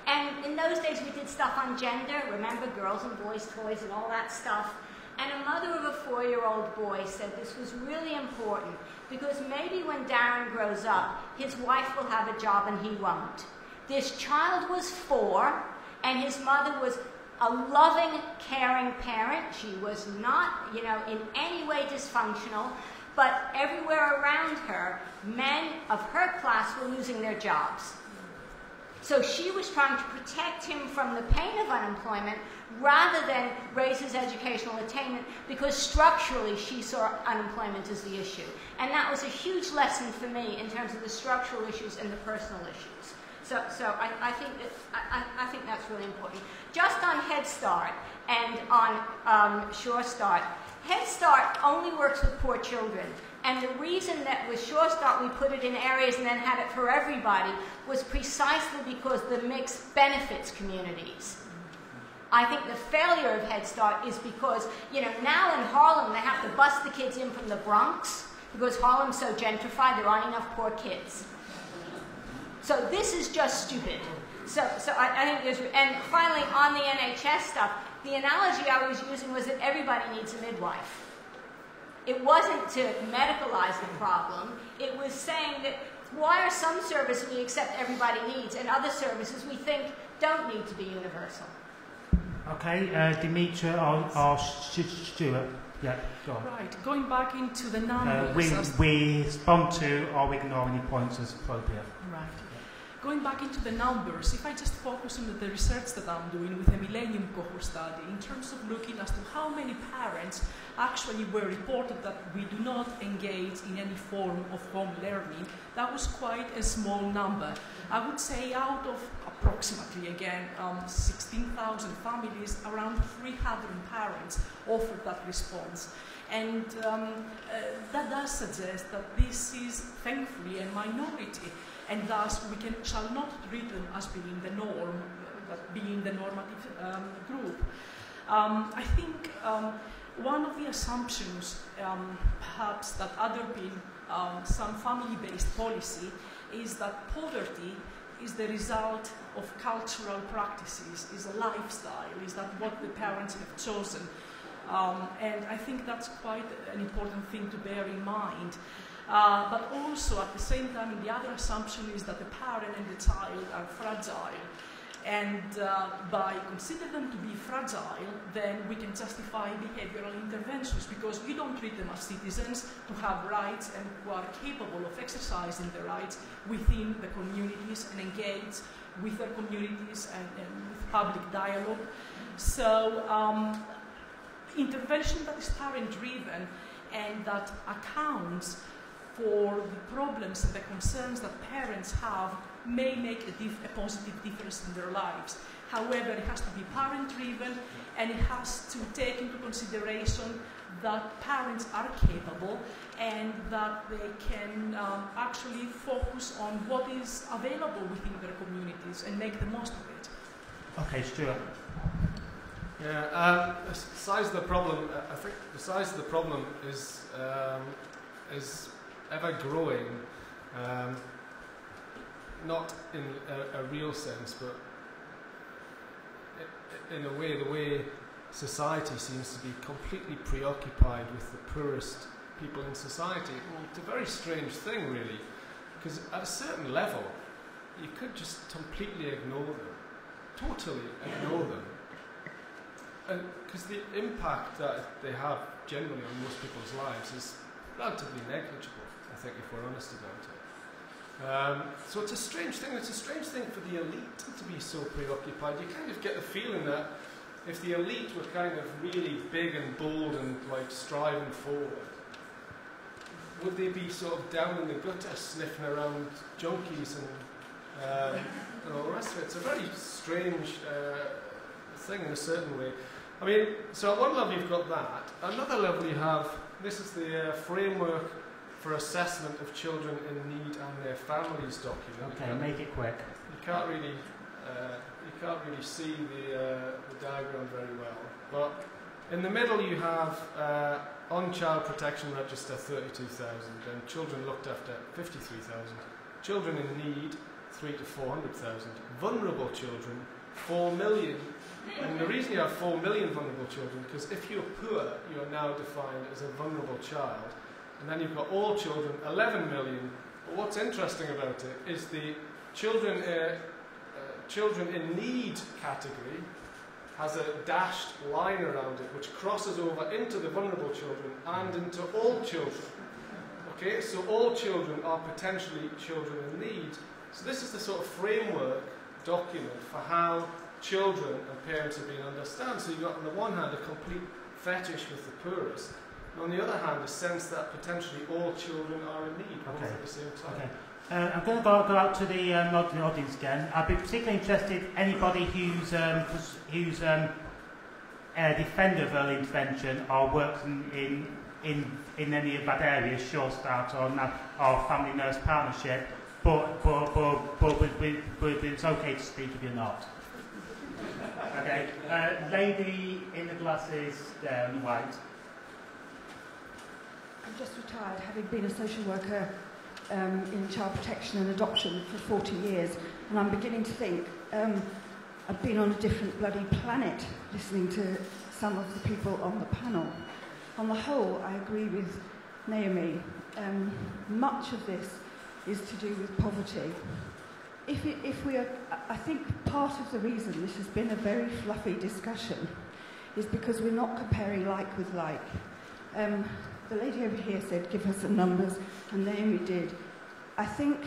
[SPEAKER 4] and in those days we did stuff on gender, remember, girls and boys' toys and all that stuff. And a mother of a 4-year-old boy said this was really important because maybe when Darren grows up, his wife will have a job and he won't. This child was 4, and his mother was a loving, caring parent. She was not, in any way dysfunctional, but everywhere around her, men of her class were losing their jobs. So she was trying to protect him from the pain of unemployment rather than raise his educational attainment, because structurally she saw unemployment as the issue. And that was a huge lesson for me in terms of the structural issues and the personal issues. So I think that's really important. Just on Head Start and on Surestart, Head Start only works with poor children. And the reason that with Surestart we put it in areas and then had it for everybody was precisely because the mix benefits communities. I think the failure of Head Start is because, now in Harlem they have to bus the kids in from the Bronx because Harlem's so gentrified there aren't enough poor kids. So this is just stupid. So I think there's, and finally on the NHS stuff, the analogy I was using was that everybody needs a midwife. It wasn't to medicalize the problem. It was saying that why are some services we accept everybody needs and other services we think don't need to be universal?
[SPEAKER 1] Okay, Dmitra or Stuart. Yeah, go on.
[SPEAKER 5] Right, going back into the numbers.
[SPEAKER 1] We respond to or ignore any points as appropriate.
[SPEAKER 5] Right. Going back into the numbers, if I just focus on the research that I'm doing with a Millennium Cohort study, in terms of looking as to how many parents actually were reported that we do not engage in any form of home learning, that was quite a small number. I would say out of approximately, again, 16,000 families, around 300 parents offered that response. And that does suggest that this is, thankfully, a minority. And thus we shall not treat them as being the norm, being the normative group. I think one of the assumptions perhaps that underpin some family-based policy is that poverty is the result of cultural practices, is a lifestyle, is that what the parents have chosen. And I think that's quite an important thing to bear in mind. But also, at the same time, the other assumption is that the parent and the child are fragile. And by considering them to be fragile, then we can justify behavioral interventions, because we don't treat them as citizens who have rights and who are capable of exercising their rights within the communities and engage with their communities and with public dialogue. So intervention that is parent-driven and that accounts for the problems and the concerns that parents have may make a positive difference in their lives. However, it has to be parent-driven, and it has to take into consideration that parents are capable and that they can actually focus on what is available within their communities and make the most of it.
[SPEAKER 1] Okay, Stuart.
[SPEAKER 3] Yeah, the size of the problem, I think the size of the problem is ever growing, not in a real sense, but in a way, the way society seems to be completely preoccupied with the poorest people in society. Well, it's a very strange thing, really, because at a certain level, you could just completely ignore them, totally ignore them. And because the impact that they have generally on most people's lives is relatively negligible, I think, if we're honest about it. So it's a strange thing. It's a strange thing for the elite to be so preoccupied. You kind of get the feeling that if the elite were kind of really big and bold and like striving forward, would they be sort of down in the gutter sniffing around junkies and all the rest of it? It's a very strange thing in a certain way. I mean, so at one level you've got that. Another level you have, this is the framework for assessment of children in need and their families document.
[SPEAKER 1] Okay, make it quick.
[SPEAKER 3] You can't really see the diagram very well. But in the middle you have on child protection register 32,000 and children looked after 53,000. Children in need 300,000 to 400,000. Vulnerable children 4 million. And the reason you have 4 million vulnerable children, because if you're poor, you are now defined as a vulnerable child. And then you've got all children, 11 million. But what's interesting about it is the children in need category has a dashed line around it, which crosses over into the vulnerable children and into all children. Okay, so all children are potentially children in need. So this is the sort of framework document for how children and parents are being understood. So you've got on the one hand a complete fetish with the poorest, and on the other hand a sense that potentially all children are in need both at the same time.
[SPEAKER 1] Okay. I'm going to go out to the audience again. I'd be particularly interested in anybody who's a defender of early intervention or works in any of that areas, Surestart or family nurse partnership, but it's okay to speak if you're not. Okay, lady in the glasses there in white.
[SPEAKER 12] I'm just retired, having been a social worker in child protection and adoption for 40 years, and I'm beginning to think I've been on a different bloody planet listening to some of the people on the panel. On the whole, I agree with Naomi. Much of this is to do with poverty. I think part of the reason this has been a very fluffy discussion is because we're not comparing like with like. The lady over here said, give us some numbers, and Naomi did. I think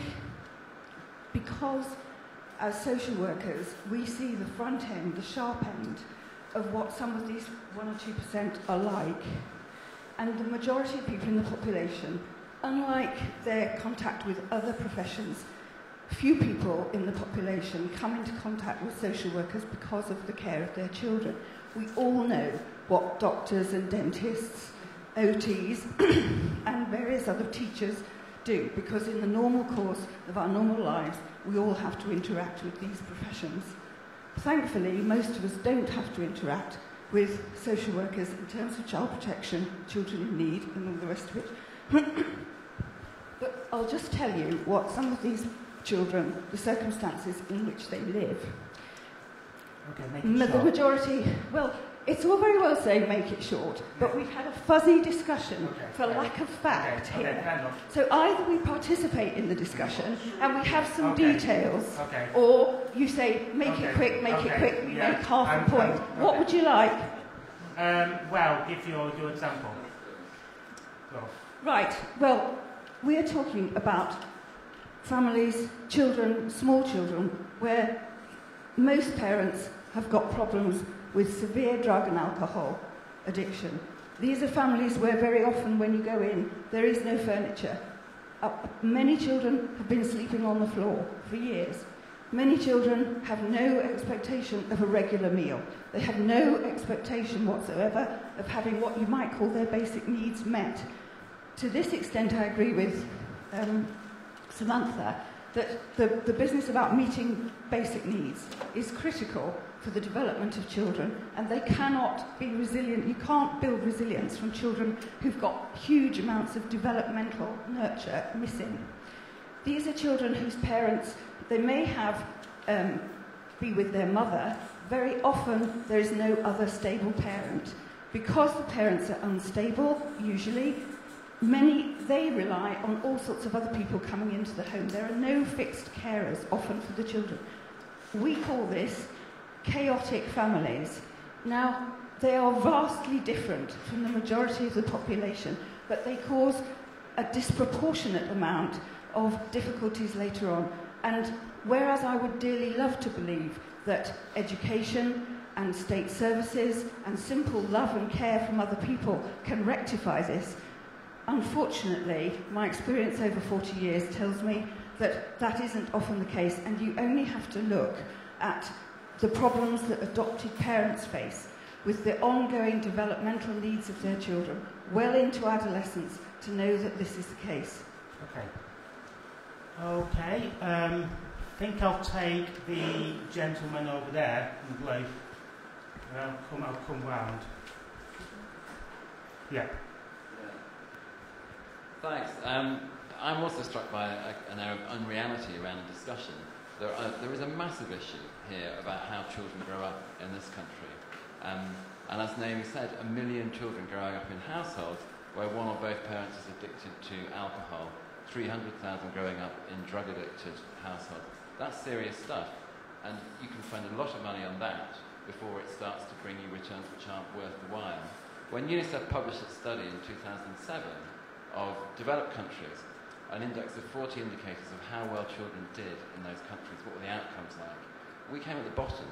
[SPEAKER 12] because as social workers, we see the front end, the sharp end, of what some of these 1 or 2% are like. And the majority of people in the population, unlike their contact with other professions, few people in the population come into contact with social workers because of the care of their children. We all know what doctors and dentists, OTs and various other teachers do, because in the normal course of our normal lives we all have to interact with these professions. Thankfully, most of us don't have to interact with social workers in terms of child protection, children in need and all the rest of it. But I'll just tell you what some of these children, the circumstances in which they live.
[SPEAKER 1] Okay, make it short.
[SPEAKER 12] The majority, well, it's all very well saying make it short, but we've had a fuzzy discussion for lack of fact here. So either we participate in the discussion and we have some details, or you say make it quick, make it quick, we make half a point. What would you like?
[SPEAKER 1] Well, give your example. Go.
[SPEAKER 12] Right, well, we're talking about families, children, small children, where most parents have got problems with severe drug and alcohol addiction. These are families where very often when you go in, there is no furniture. Many children have been sleeping on the floor for years. Many children have no expectation of a regular meal. They have no expectation whatsoever of having what you might call their basic needs met. To this extent, I agree with Samantha that the business about meeting basic needs is critical for the development of children, and they cannot be resilient. You can't build resilience from children who've got huge amounts of developmental nurture missing. These are children whose parents, they may have be with their mother. Very often there is no other stable parent. Because the parents are unstable, usually, they rely on all sorts of other people coming into the home. There are no fixed carers often for the children. We call this chaotic families. Now, they are vastly different from the majority of the population, but they cause a disproportionate amount of difficulties later on. And whereas I would dearly love to believe that education and state services and simple love and care from other people can rectify this. Unfortunately, my experience over 40 years tells me that that isn't often the case, and you only have to look at the problems that adopted parents face with the ongoing developmental needs of their children well into adolescence to know that this is the case.
[SPEAKER 1] Okay, I think I'll take the gentleman over there in blue. I'll come round. Yeah.
[SPEAKER 13] Thanks. I'm also struck by an air of unreality around the discussion. There is a massive issue here about how children grow up in this country. And as Naomi said, 1 million children growing up in households where one or both parents is addicted to alcohol, 300,000 growing up in drug-addicted households. That's serious stuff. And you can spend a lot of money on that before it starts to bring you returns which aren't worth the while. When UNICEF published its study in 2007 of developed countries, an index of 40 indicators of how well children did in those countries, what were the outcomes like, we came at the bottom.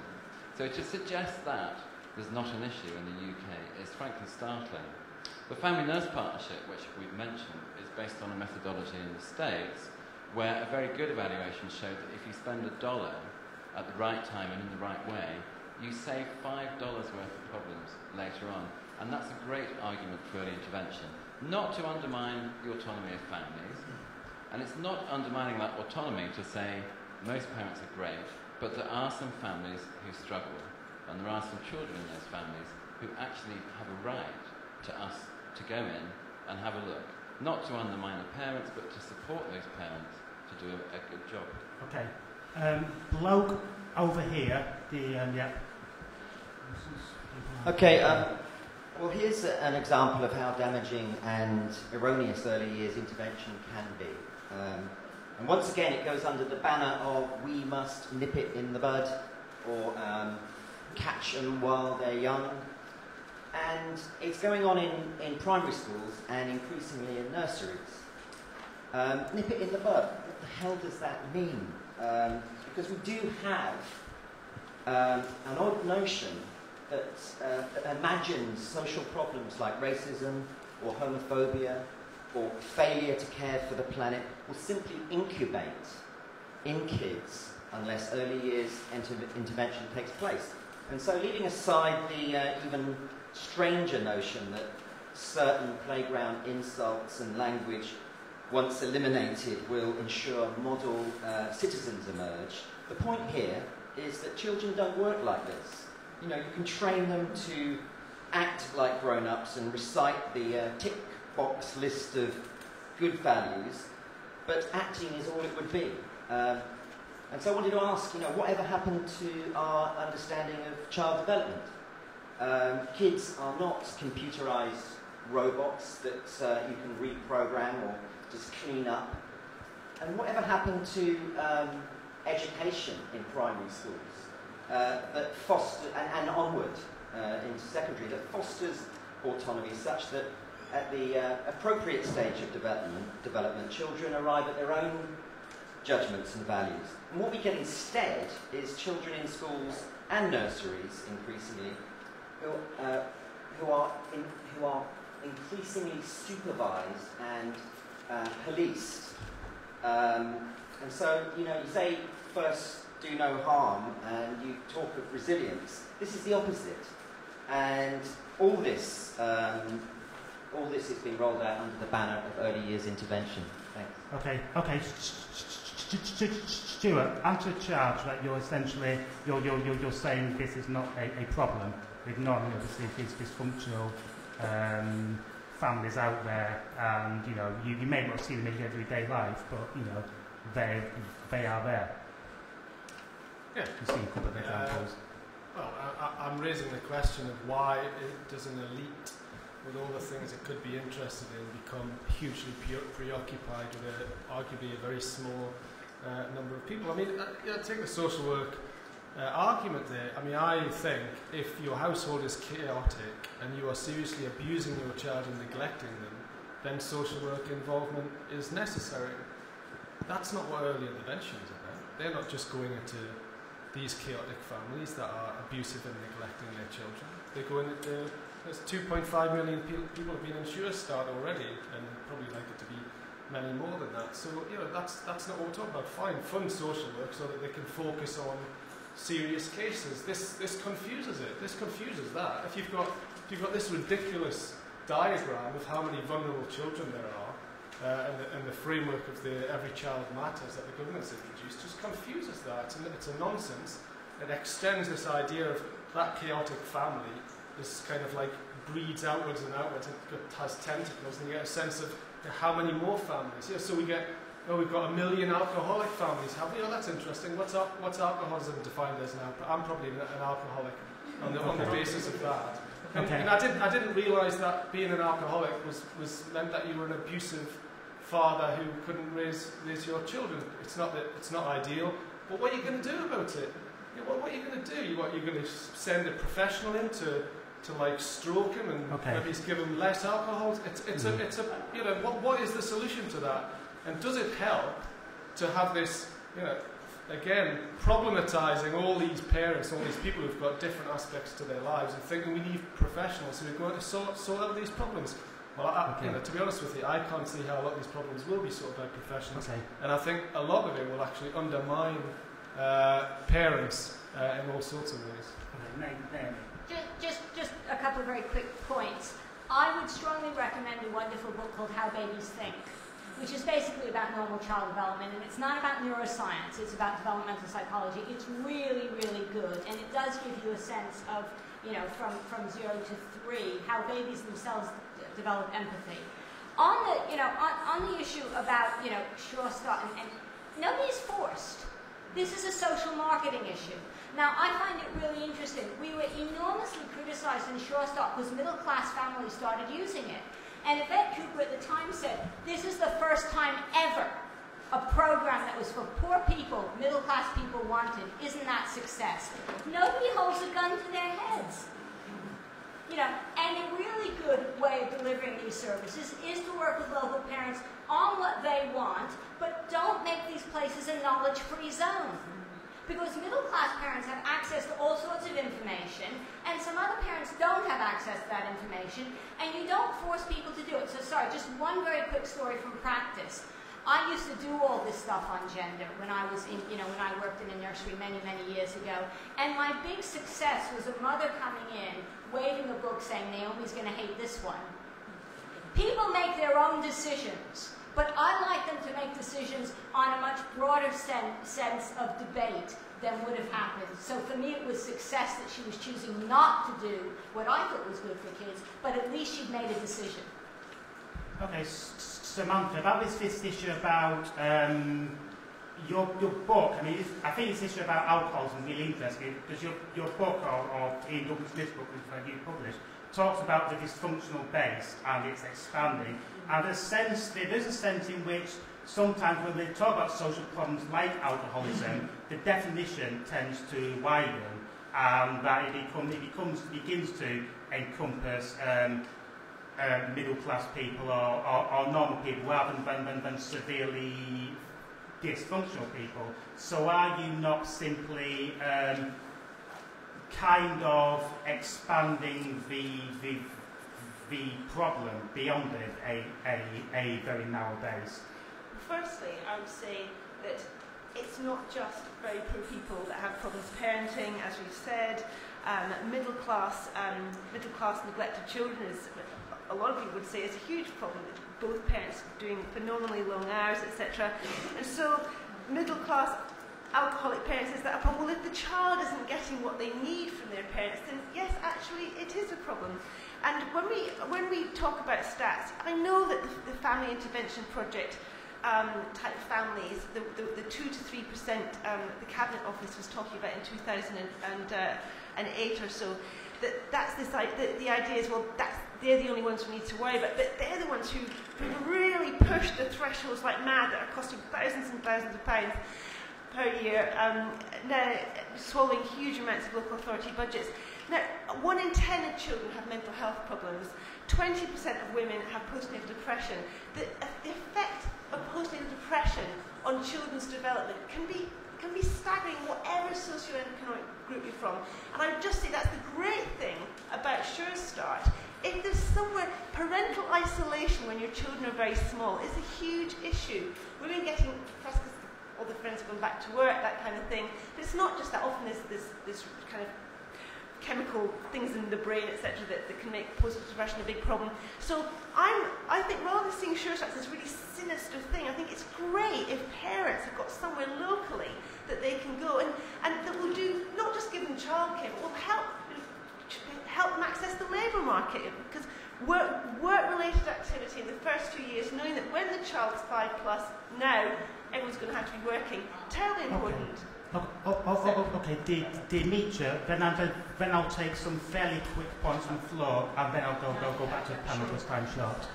[SPEAKER 13] So to suggest that there's not an issue in the UK is frankly startling. The Family Nurse Partnership, which we've mentioned, is based on a methodology in the States where a very good evaluation showed that if you spend $1 at the right time and in the right way, you save $5 worth of problems later on. And that's a great argument for early intervention. Not to undermine the autonomy of families, and it's not undermining that autonomy to say most parents are great, but there are some families who struggle, and there are some children in those families who actually have a right to us to go in and have a look. Not to undermine the parents, but to support those parents to do a good job.
[SPEAKER 1] Okay. Bloke over here, yeah.
[SPEAKER 14] Okay, well here's an example of how damaging and erroneous early years intervention can be. And once again it goes under the banner of we must nip it in the bud, or catch them while they're young. And it's going on in primary schools and increasingly in nurseries. Nip it in the bud, what the hell does that mean? Because we do have an odd notion that imagines social problems like racism or homophobia or failure to care for the planet will simply incubate in kids unless early years intervention takes place. And so leaving aside the even stranger notion that certain playground insults and language, once eliminated, will ensure model citizens emerge, the point here is that children don't work like this. You know, you can train them to act like grown-ups and recite the tick box list of good values, but acting is all it would be. And so I wanted to ask, you know, whatever happened to our understanding of child development? Kids are not computerized robots that you can reprogram or just clean up. And whatever happened to education in primary schools that foster, and onward into secondary, that fosters autonomy such that at the appropriate stage of development, children arrive at their own judgments and values. And what we get instead is children in schools and nurseries, increasingly, who are increasingly supervised and policed. And so, you know, you say first do no harm, and you talk of resilience. This is the opposite. And all this is being rolled out under the banner of early years intervention. Thanks.
[SPEAKER 1] Okay. Stuart, answer the charge that you're essentially you're saying this is not a problem, ignoring obviously these dysfunctional families out there, and you know you may not see them in your everyday life, but you know they are there.
[SPEAKER 3] Yeah.
[SPEAKER 1] You see a couple of examples.
[SPEAKER 3] Well, I'm raising the question of why does an elite, with all the things it could be interested in, become hugely preoccupied with arguably a very small number of people. I mean, take the social work argument there. I mean, I think if your household is chaotic and you are seriously abusing your child and neglecting them, then social work involvement is necessary. That's not what early intervention is about. They're not just going into these chaotic families that are abusive and neglecting their children. They go in, there's 2.5 million people have been in Surestart already, and probably likely to be many more than that. So, you know, that's not what we're talking about. Fund social work so that they can focus on serious cases. This confuses it. This confuses that. If you've got this ridiculous diagram of how many vulnerable children there are, and the framework of the Every Child Matters that the government's introduced just confuses that. It's a nonsense. It extends this idea of that chaotic family, this kind of like breeds outwards and outwards, and has tentacles, and you get a sense of how many more families. Yeah, so we've got 1 million alcoholic families. Have we? Oh, that's interesting. What's alcoholism defined as now? I'm probably an alcoholic on the basis of that. And I didn't realise that being an alcoholic was meant that you were an abusive father who couldn't raise your children. It's not ideal. But what are you going to do about it? What are you going to do? You're going to send a professional in to like stroke him and maybe give him less alcohol? What is the solution to that? And does it help to have this, again, problematizing all these parents, all these people who've got different aspects to their lives, and thinking we need professionals who are going to sort out these problems? Well, to be honest with you, I can't see how a lot of these problems will be sorted by professionals. And I think a lot of it will actually undermine parents in all sorts of ways.
[SPEAKER 4] Just a couple of very quick points. I would strongly recommend a wonderful book called How Babies Think, which is basically about normal child development, and it's not about neuroscience, it's about developmental psychology. It's really, really good, and it does give you a sense of, from 0 to 3, how babies themselves develop empathy. On the issue about, Surestart, and nobody's forced. This is a social marketing issue. Now, I find it really interesting. We were enormously criticized in Surestart because middle-class families started using it. And Yvette Cooper at the time said, this is the first time ever a program that was for poor people, middle-class people wanted. Isn't that success? Nobody holds a gun to their heads. And a really good way of delivering these services is to work with local parents on what they want, but don't make these places a knowledge-free zone. Because middle-class parents have access to all sorts of information, and some other parents don't have access to that information, and you don't force people to do it. So sorry, just one very quick story from practice. I used to do all this stuff on gender when I was in, when I worked in a nursery many, many years ago. And my big success was a mother coming in, waving a book saying, Naomi's going to hate this one. People make their own decisions, but I like them to make decisions on a much broader sense of debate than would have happened. So for me, it was success that she was choosing not to do what I thought was good for kids, but at least she'd made a decision. Okay,
[SPEAKER 1] Samantha, about this issue about your book, I think this issue about alcoholism is really interesting because your book, or Ian Douglas-Smith's book, which you published, talks about the dysfunctional base and it's expanding. And there is a sense in which sometimes when they talk about social problems like alcoholism, the definition tends to widen and that it begins to encompass middle-class people or normal people rather than severely dysfunctional people. So are you not simply kind of expanding the problem beyond a very narrow base?
[SPEAKER 2] Firstly, I would say that it's not just very poor people that have problems parenting, as we've said. Middle-class neglected children is, a lot of people would say, is a huge problem. Both parents doing phenomenally long hours, etc. And so middle-class alcoholic parents, is that a problem? Well, if the child isn't getting what they need from their parents, then yes, actually, it is a problem. And when we talk about stats, I know that the Family Intervention Project type families, the 2 to 3% the Cabinet Office was talking about in 2008 or so, that's this the idea is, well, they're the only ones we need to worry about, but they're the ones who really push the thresholds like mad that are costing thousands and thousands of pounds per year, now swallowing huge amounts of local authority budgets. Now, 1 in 10 of children have mental health problems. 20% of women have postnatal depression. The effect of postnatal depression on children's development can be can be staggering, whatever socioeconomic group you're from. And I would just say that's the great thing about Surestart. If there's somewhere, parental isolation when your children are very small is a huge issue. We've been getting press because all the friends have gone back to work, that kind of thing. But it's not just that. Often there's this kind of chemical things in the brain, etc., that can make post-depression a big problem. So I think rather than seeing Surestart as this really sinister thing, I think it's great if parents have got somewhere locally that they can go and that will do, not just give them childcare, but will help them access the labour market, because work-related activity in the first 2 years, knowing that when the child's 5+, now everyone's going to have to be working, terribly important.
[SPEAKER 1] Okay, Dmitra, then I'll take some fairly quick points on the floor, and then I'll go back to the panel because time's short.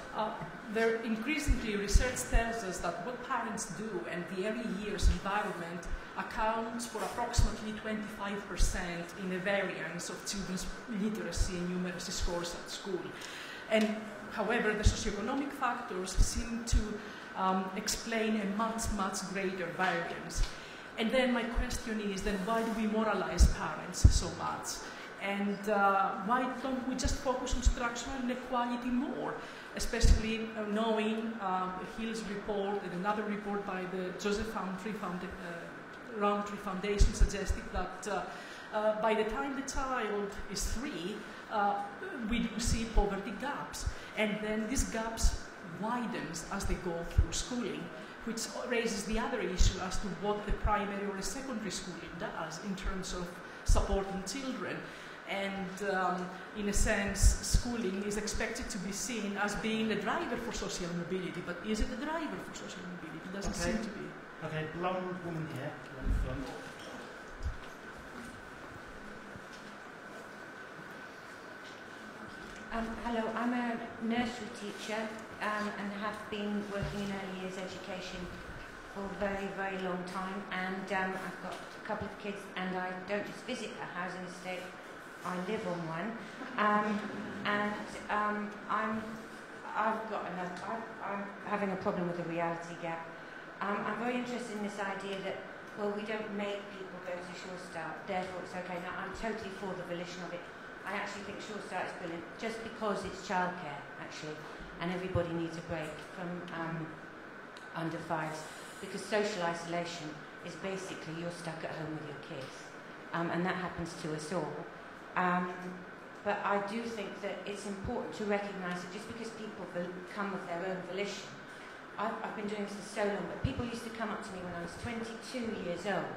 [SPEAKER 5] There increasingly research tells us that what parents do and the early years environment accounts for approximately 25% in the variance of children's literacy and numeracy scores at school. And however, the socioeconomic factors seem to explain a much greater variance. And then my question is, then why do we moralize parents so much? And why don't we just focus on structural inequality more? Especially knowing Hill's report and another report by the Joseph Rowntree Foundation suggesting that by the time the child is 3, we do see poverty gaps. And then these gaps widens as they go through schooling, which raises the other issue as to what the primary or the secondary schooling does in terms of supporting children. And in a sense, schooling is expected to be seen as being a driver for social mobility, but is it a driver for social mobility? It doesn't seem to be.
[SPEAKER 1] Okay, blonde woman here, in front.
[SPEAKER 15] Hello, I'm a nursery teacher and have been working in early years education for a very long time, and I've got a couple of kids, and I don't just visit a housing estate, I live on one, I'm having a problem with the reality gap. I'm very interested in this idea that, well, we don't make people go to Surestart, therefore it's okay. Now, I'm totally for the volition of it. I actually think Surestart is brilliant, just because it's childcare, actually, and everybody needs a break from under 5s, because social isolation is basically you're stuck at home with your kids, and that happens to us all. But I do think that it's important to recognise that just because people come with their own volition, I've been doing this for so long, but people used to come up to me when I was 22 years old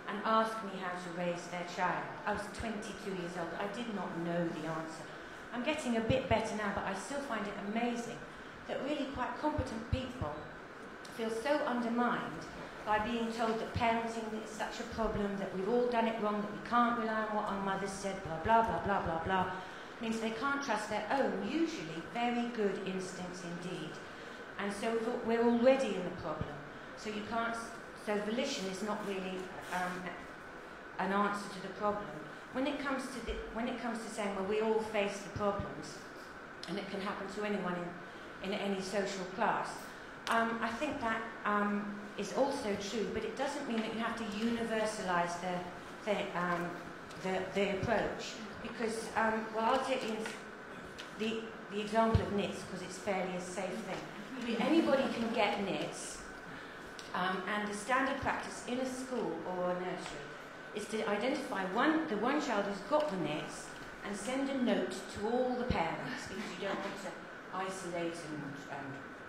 [SPEAKER 15] and ask me how to raise their child. I was 22 years old. I did not know the answer. I'm getting a bit better now, but I still find it amazing that really quite competent people feel so undermined by being told that parenting is such a problem, that we've all done it wrong, that we can't rely on what our mothers said, blah, blah, blah, blah, blah, blah. Means they can't trust their own, usually very good instincts indeed. And so we're already in the problem. So you can't, so volition is not really an answer to the problem. When it comes to saying, well, we all face the problems, and it can happen to anyone in any social class, I think that is also true, but it doesn't mean that you have to universalise the approach, because, well, I'll take the example of NITS, because it's fairly a safe thing. Anybody can get NITS, and the standard practice in a school or a nursery is to identify the one child who's got the NITS and send a note to all the parents, because you don't want to isolate and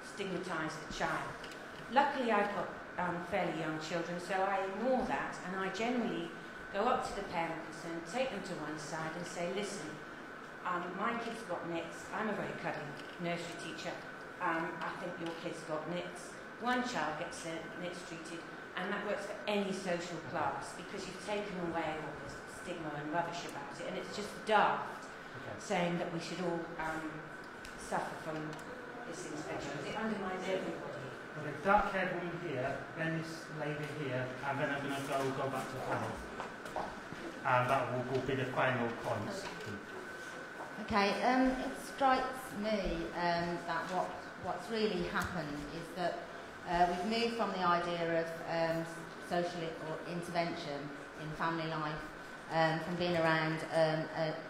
[SPEAKER 15] stigmatise the child. Luckily, I've got fairly young children, so I ignore that, and I generally go up to the parent concerned, take them to one side and say, listen, my kid's got NITS, I'm a very cutting nursery teacher, I think your kid's got NITS. One child gets their NITS treated, and that works for any social class, because you've taken away all this stigma and rubbish about it, and it's just daft saying that we should all suffer from this inspection. It undermines everybody.
[SPEAKER 1] Okay, dark-haired woman here, then this lady here, and then I'm going to go back to the panel. And that will be the final points.
[SPEAKER 16] Okay, it strikes me that what's really happened is that we've moved from the idea of social intervention in family life, from being around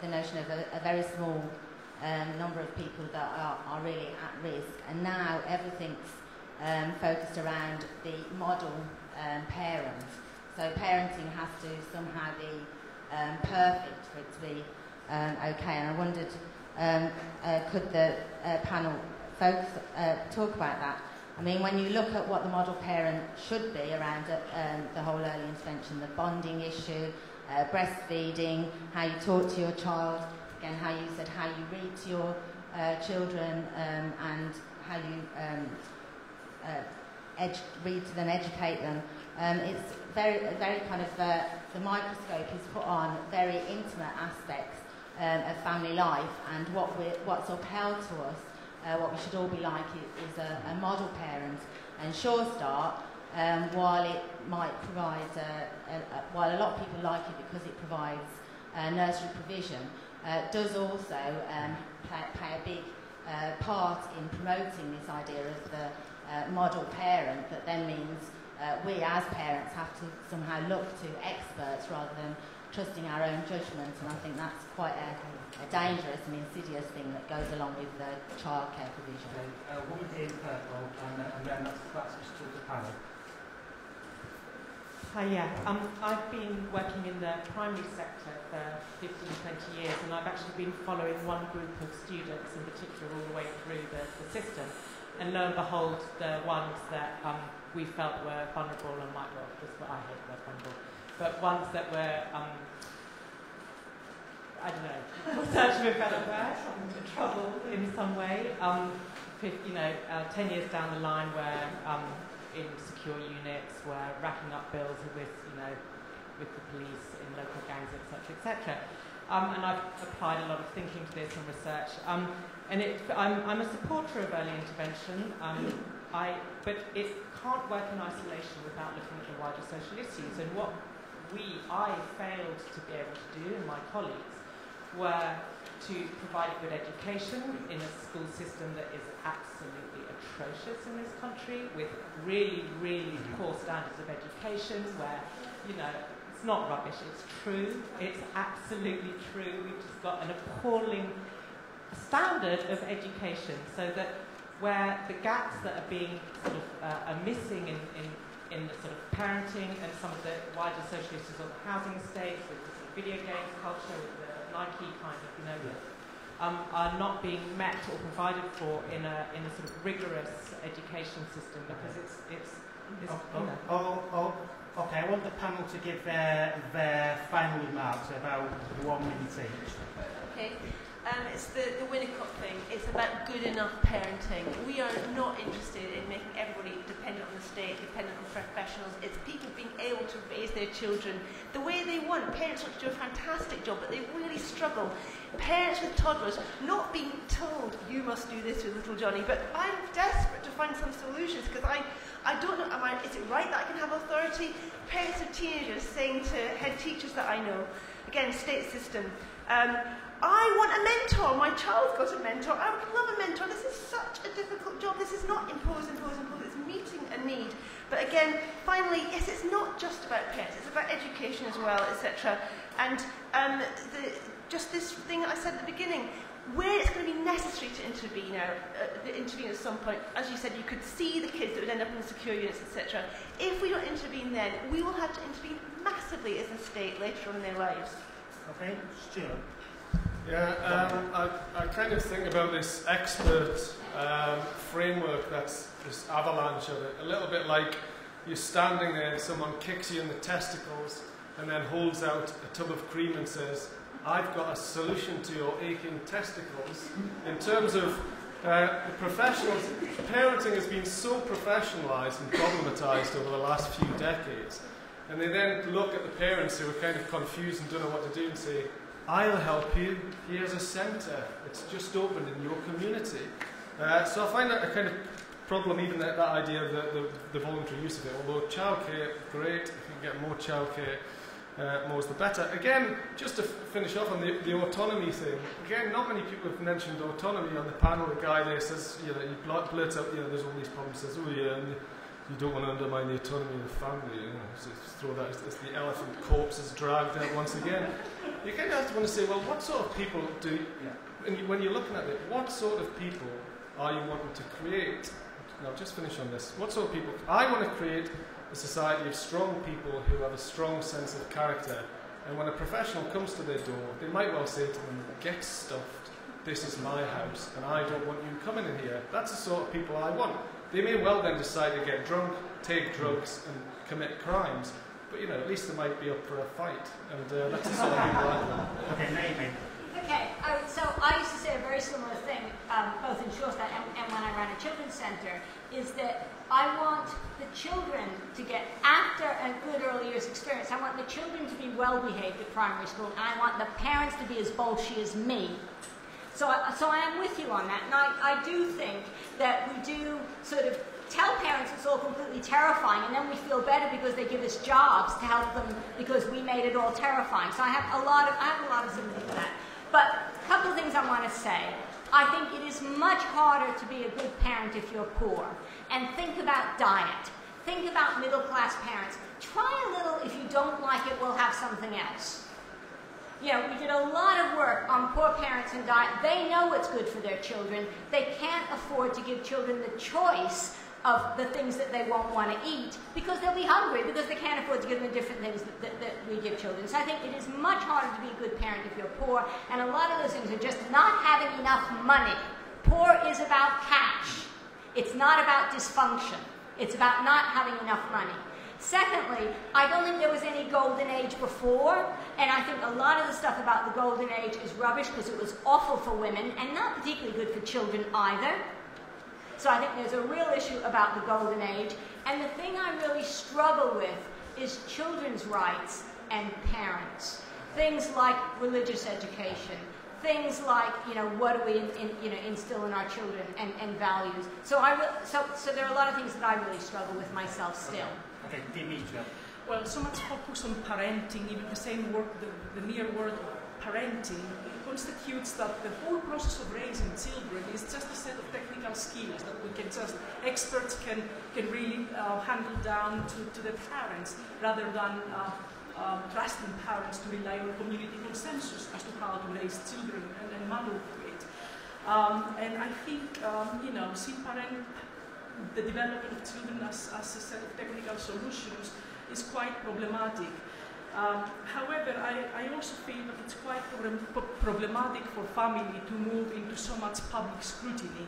[SPEAKER 16] the notion of a very small number of people that are really at risk, and now everything's focused around the model parent. So parenting has to somehow be perfect for it to be okay. And I wondered, could the panel folks talk about that? I mean, when you look at what the model parent should be around the whole early intervention, the bonding issue, breastfeeding, how you talk to your child, again, how you said how you read to your children, and how you read to them, educate them. It's very kind of, the microscope is put on very intimate aspects of family life, and what's upheld to us, what we should all be like is a model parent. And Surestart, while it might provide, while a lot of people like it because it provides nursery provision, does also play a big part in promoting this idea of the model parent, that then means we as parents have to somehow look to experts rather than trusting our own judgment, and I think that's quite a dangerous and insidious thing that goes along with the childcare provision.
[SPEAKER 1] Woman in purple, and then that's just to the panel.
[SPEAKER 2] Hi, yeah. I've been working in the primary sector for 15, 20 years, and I've actually been following one group of students in particular all the way through the system. And lo and behold, the ones that we felt were vulnerable, and might, well, that's what I hate, were vulnerable, but ones that were, I don't know, searching for a better word, trouble in some way. 10 years down the line, where in secure units, were racking up bills with the police in local gangs, etc., etc. And I've applied a lot of thinking to this and research. I'm a supporter of early intervention, but it can't work in isolation without looking at the wider social issues. And what I failed to be able to do, and my colleagues, were to provide a good education in a school system that is absolutely atrocious in this country, with really, really poor standards of education, where, it's not rubbish, it's true, it's absolutely true. We've just got an appalling standard of education, so that where the gaps that are being sort of are missing in the sort of parenting and some of the wider social issues of the housing estate, with the sort of video games culture, with the Nike kind of, are not being met or provided for in a sort of rigorous education system, because it's
[SPEAKER 1] Okay, I want the panel to give their final remarks, about 1 minute each.
[SPEAKER 2] Okay. It's the Winnicott thing. It's about good enough parenting. We are not interested in making everybody dependent on the state, dependent on professionals. It's people being able to raise their children the way they want. Parents want to do a fantastic job, but they really struggle. Parents with toddlers not being told, you must do this with little Johnny, but I'm desperate to find some solutions, because I don't know, is it right that I can have authority? Parents of teenagers saying to head teachers that I know, again, state system, I want a mentor. My child's got a mentor. I would love a mentor. This is such a difficult job. This is not impose. It's meeting a need. But again, finally, yes, it's not just about parents. It's about education as well, etc. And just this thing that I said at the beginning, where it's going to be necessary to intervene at some point. As you said, you could see the kids that would end up in secure units, etc. If we don't intervene then, we will have to intervene massively as a state later on in their lives.
[SPEAKER 1] Okay, Stuart.
[SPEAKER 3] Yeah, I kind of think about this expert framework, that's this avalanche of it, a little bit like you're standing there and someone kicks you in the testicles and then holds out a tub of cream and says, I've got a solution to your aching testicles. In terms of the professionals, parenting has been so professionalised and problematized over the last few decades, and they then look at the parents who are kind of confused and don't know what to do and say, I'll help you, here's a centre, it's just opened in your community. So I find that a kind of problem, even that idea of the voluntary use of it, although childcare, great, if you can get more childcare, more is the better. Again, just to finish off on the autonomy thing, again, not many people have mentioned autonomy on the panel. The guy there says, he blurts out, there's all these problems, says, you don't want to undermine the autonomy of the family. You know, so throw that as the elephant corpse is dragged out once again. You kind of have to want to say, well, what sort of people do? When you're looking at it, what sort of people are you wanting to create? Now, just finish on this. What sort of people? I want to create a society of strong people who have a strong sense of character. And when a professional comes to their door, they might well say to them, get stuffed. This is my house, and I don't want you coming in here. That's the sort of people I want. They may well then decide to get drunk, take drugs, and commit crimes. But, you know, at least they might be up for a fight. And that's the sort of people I want.
[SPEAKER 1] Okay, Naomi.
[SPEAKER 4] Okay, so I used to say a very similar thing, both in Surestart and when I ran a children's centre, is that I want the children to get, after a good early years experience, I want the children to be well behaved at primary school, and I want the parents to be as bolshy as me. So I am with you on that, and I do think that we do sort of tell parents it's all completely terrifying, and then we feel better because they give us jobs to help them because we made it all terrifying. So I have a lot of sympathy for that. But a couple of things I want to say. I think it is much harder to be a good parent if you're poor. And think about diet. Think about middle-class parents. Try a little, if you don't like it, we'll have something else. You know, we did a lot of work on poor parents and diet. They know what's good for their children. They can't afford to give children the choice of the things that they won't want to eat because they'll be hungry, because they can't afford to give them the different things that we give children. So I think it is much harder to be a good parent if you're poor, and a lot of those things are just not having enough money. Poor is about cash. It's not about dysfunction. It's about not having enough money. Secondly, I don't think there was any golden age before, and I think a lot of the stuff about the golden age is rubbish because it was awful for women and not particularly good for children either. So I think there's a real issue about the golden age. And the thing I really struggle with is children's rights and parents. Things like religious education. Things like, you know, what do we instill in our children and values. So there are a lot of things that I really struggle with myself still.
[SPEAKER 1] Okay, Dmitra.
[SPEAKER 5] Well, so much focus on parenting, even the same word, the mere word parenting, constitutes that the whole process of raising children is just a set of technical skills that we can just, experts can really handle down to the parents, rather than trusting parents to rely on community consensus as to how to raise children and model it. And I think, you know, seeing the development of children as a set of technical solutions is quite problematic. However, I also feel that it's quite problematic for family to move into so much public scrutiny,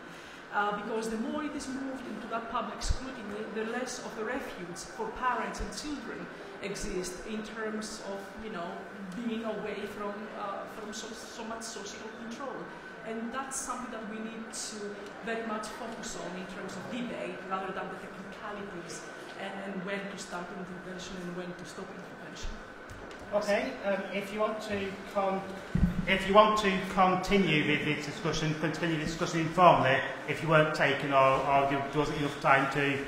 [SPEAKER 5] because the more it is moved into that public scrutiny, the less of a refuge for parents and children exist in terms of, you know, being away from so much social control. And that's something that we need to very much focus on in terms of debate, rather than the technicalities and when to start intervention and when to stop intervention.
[SPEAKER 1] Okay, if you want to continue with this discussion, informally, if you weren't taken or there wasn't enough time to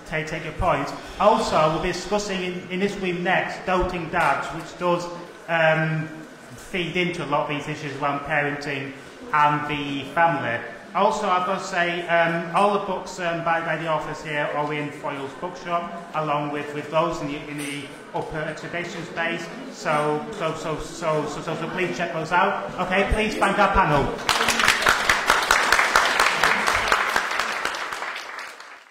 [SPEAKER 1] take your points. Also, we'll be discussing in this room next doting dads, which does feed into a lot of these issues around parenting and the family. Also, I've got to say, all the books by the authors here are in Foyle's bookshop, along with those in the upper exhibition space. So please check those out. Okay, please thank our panel.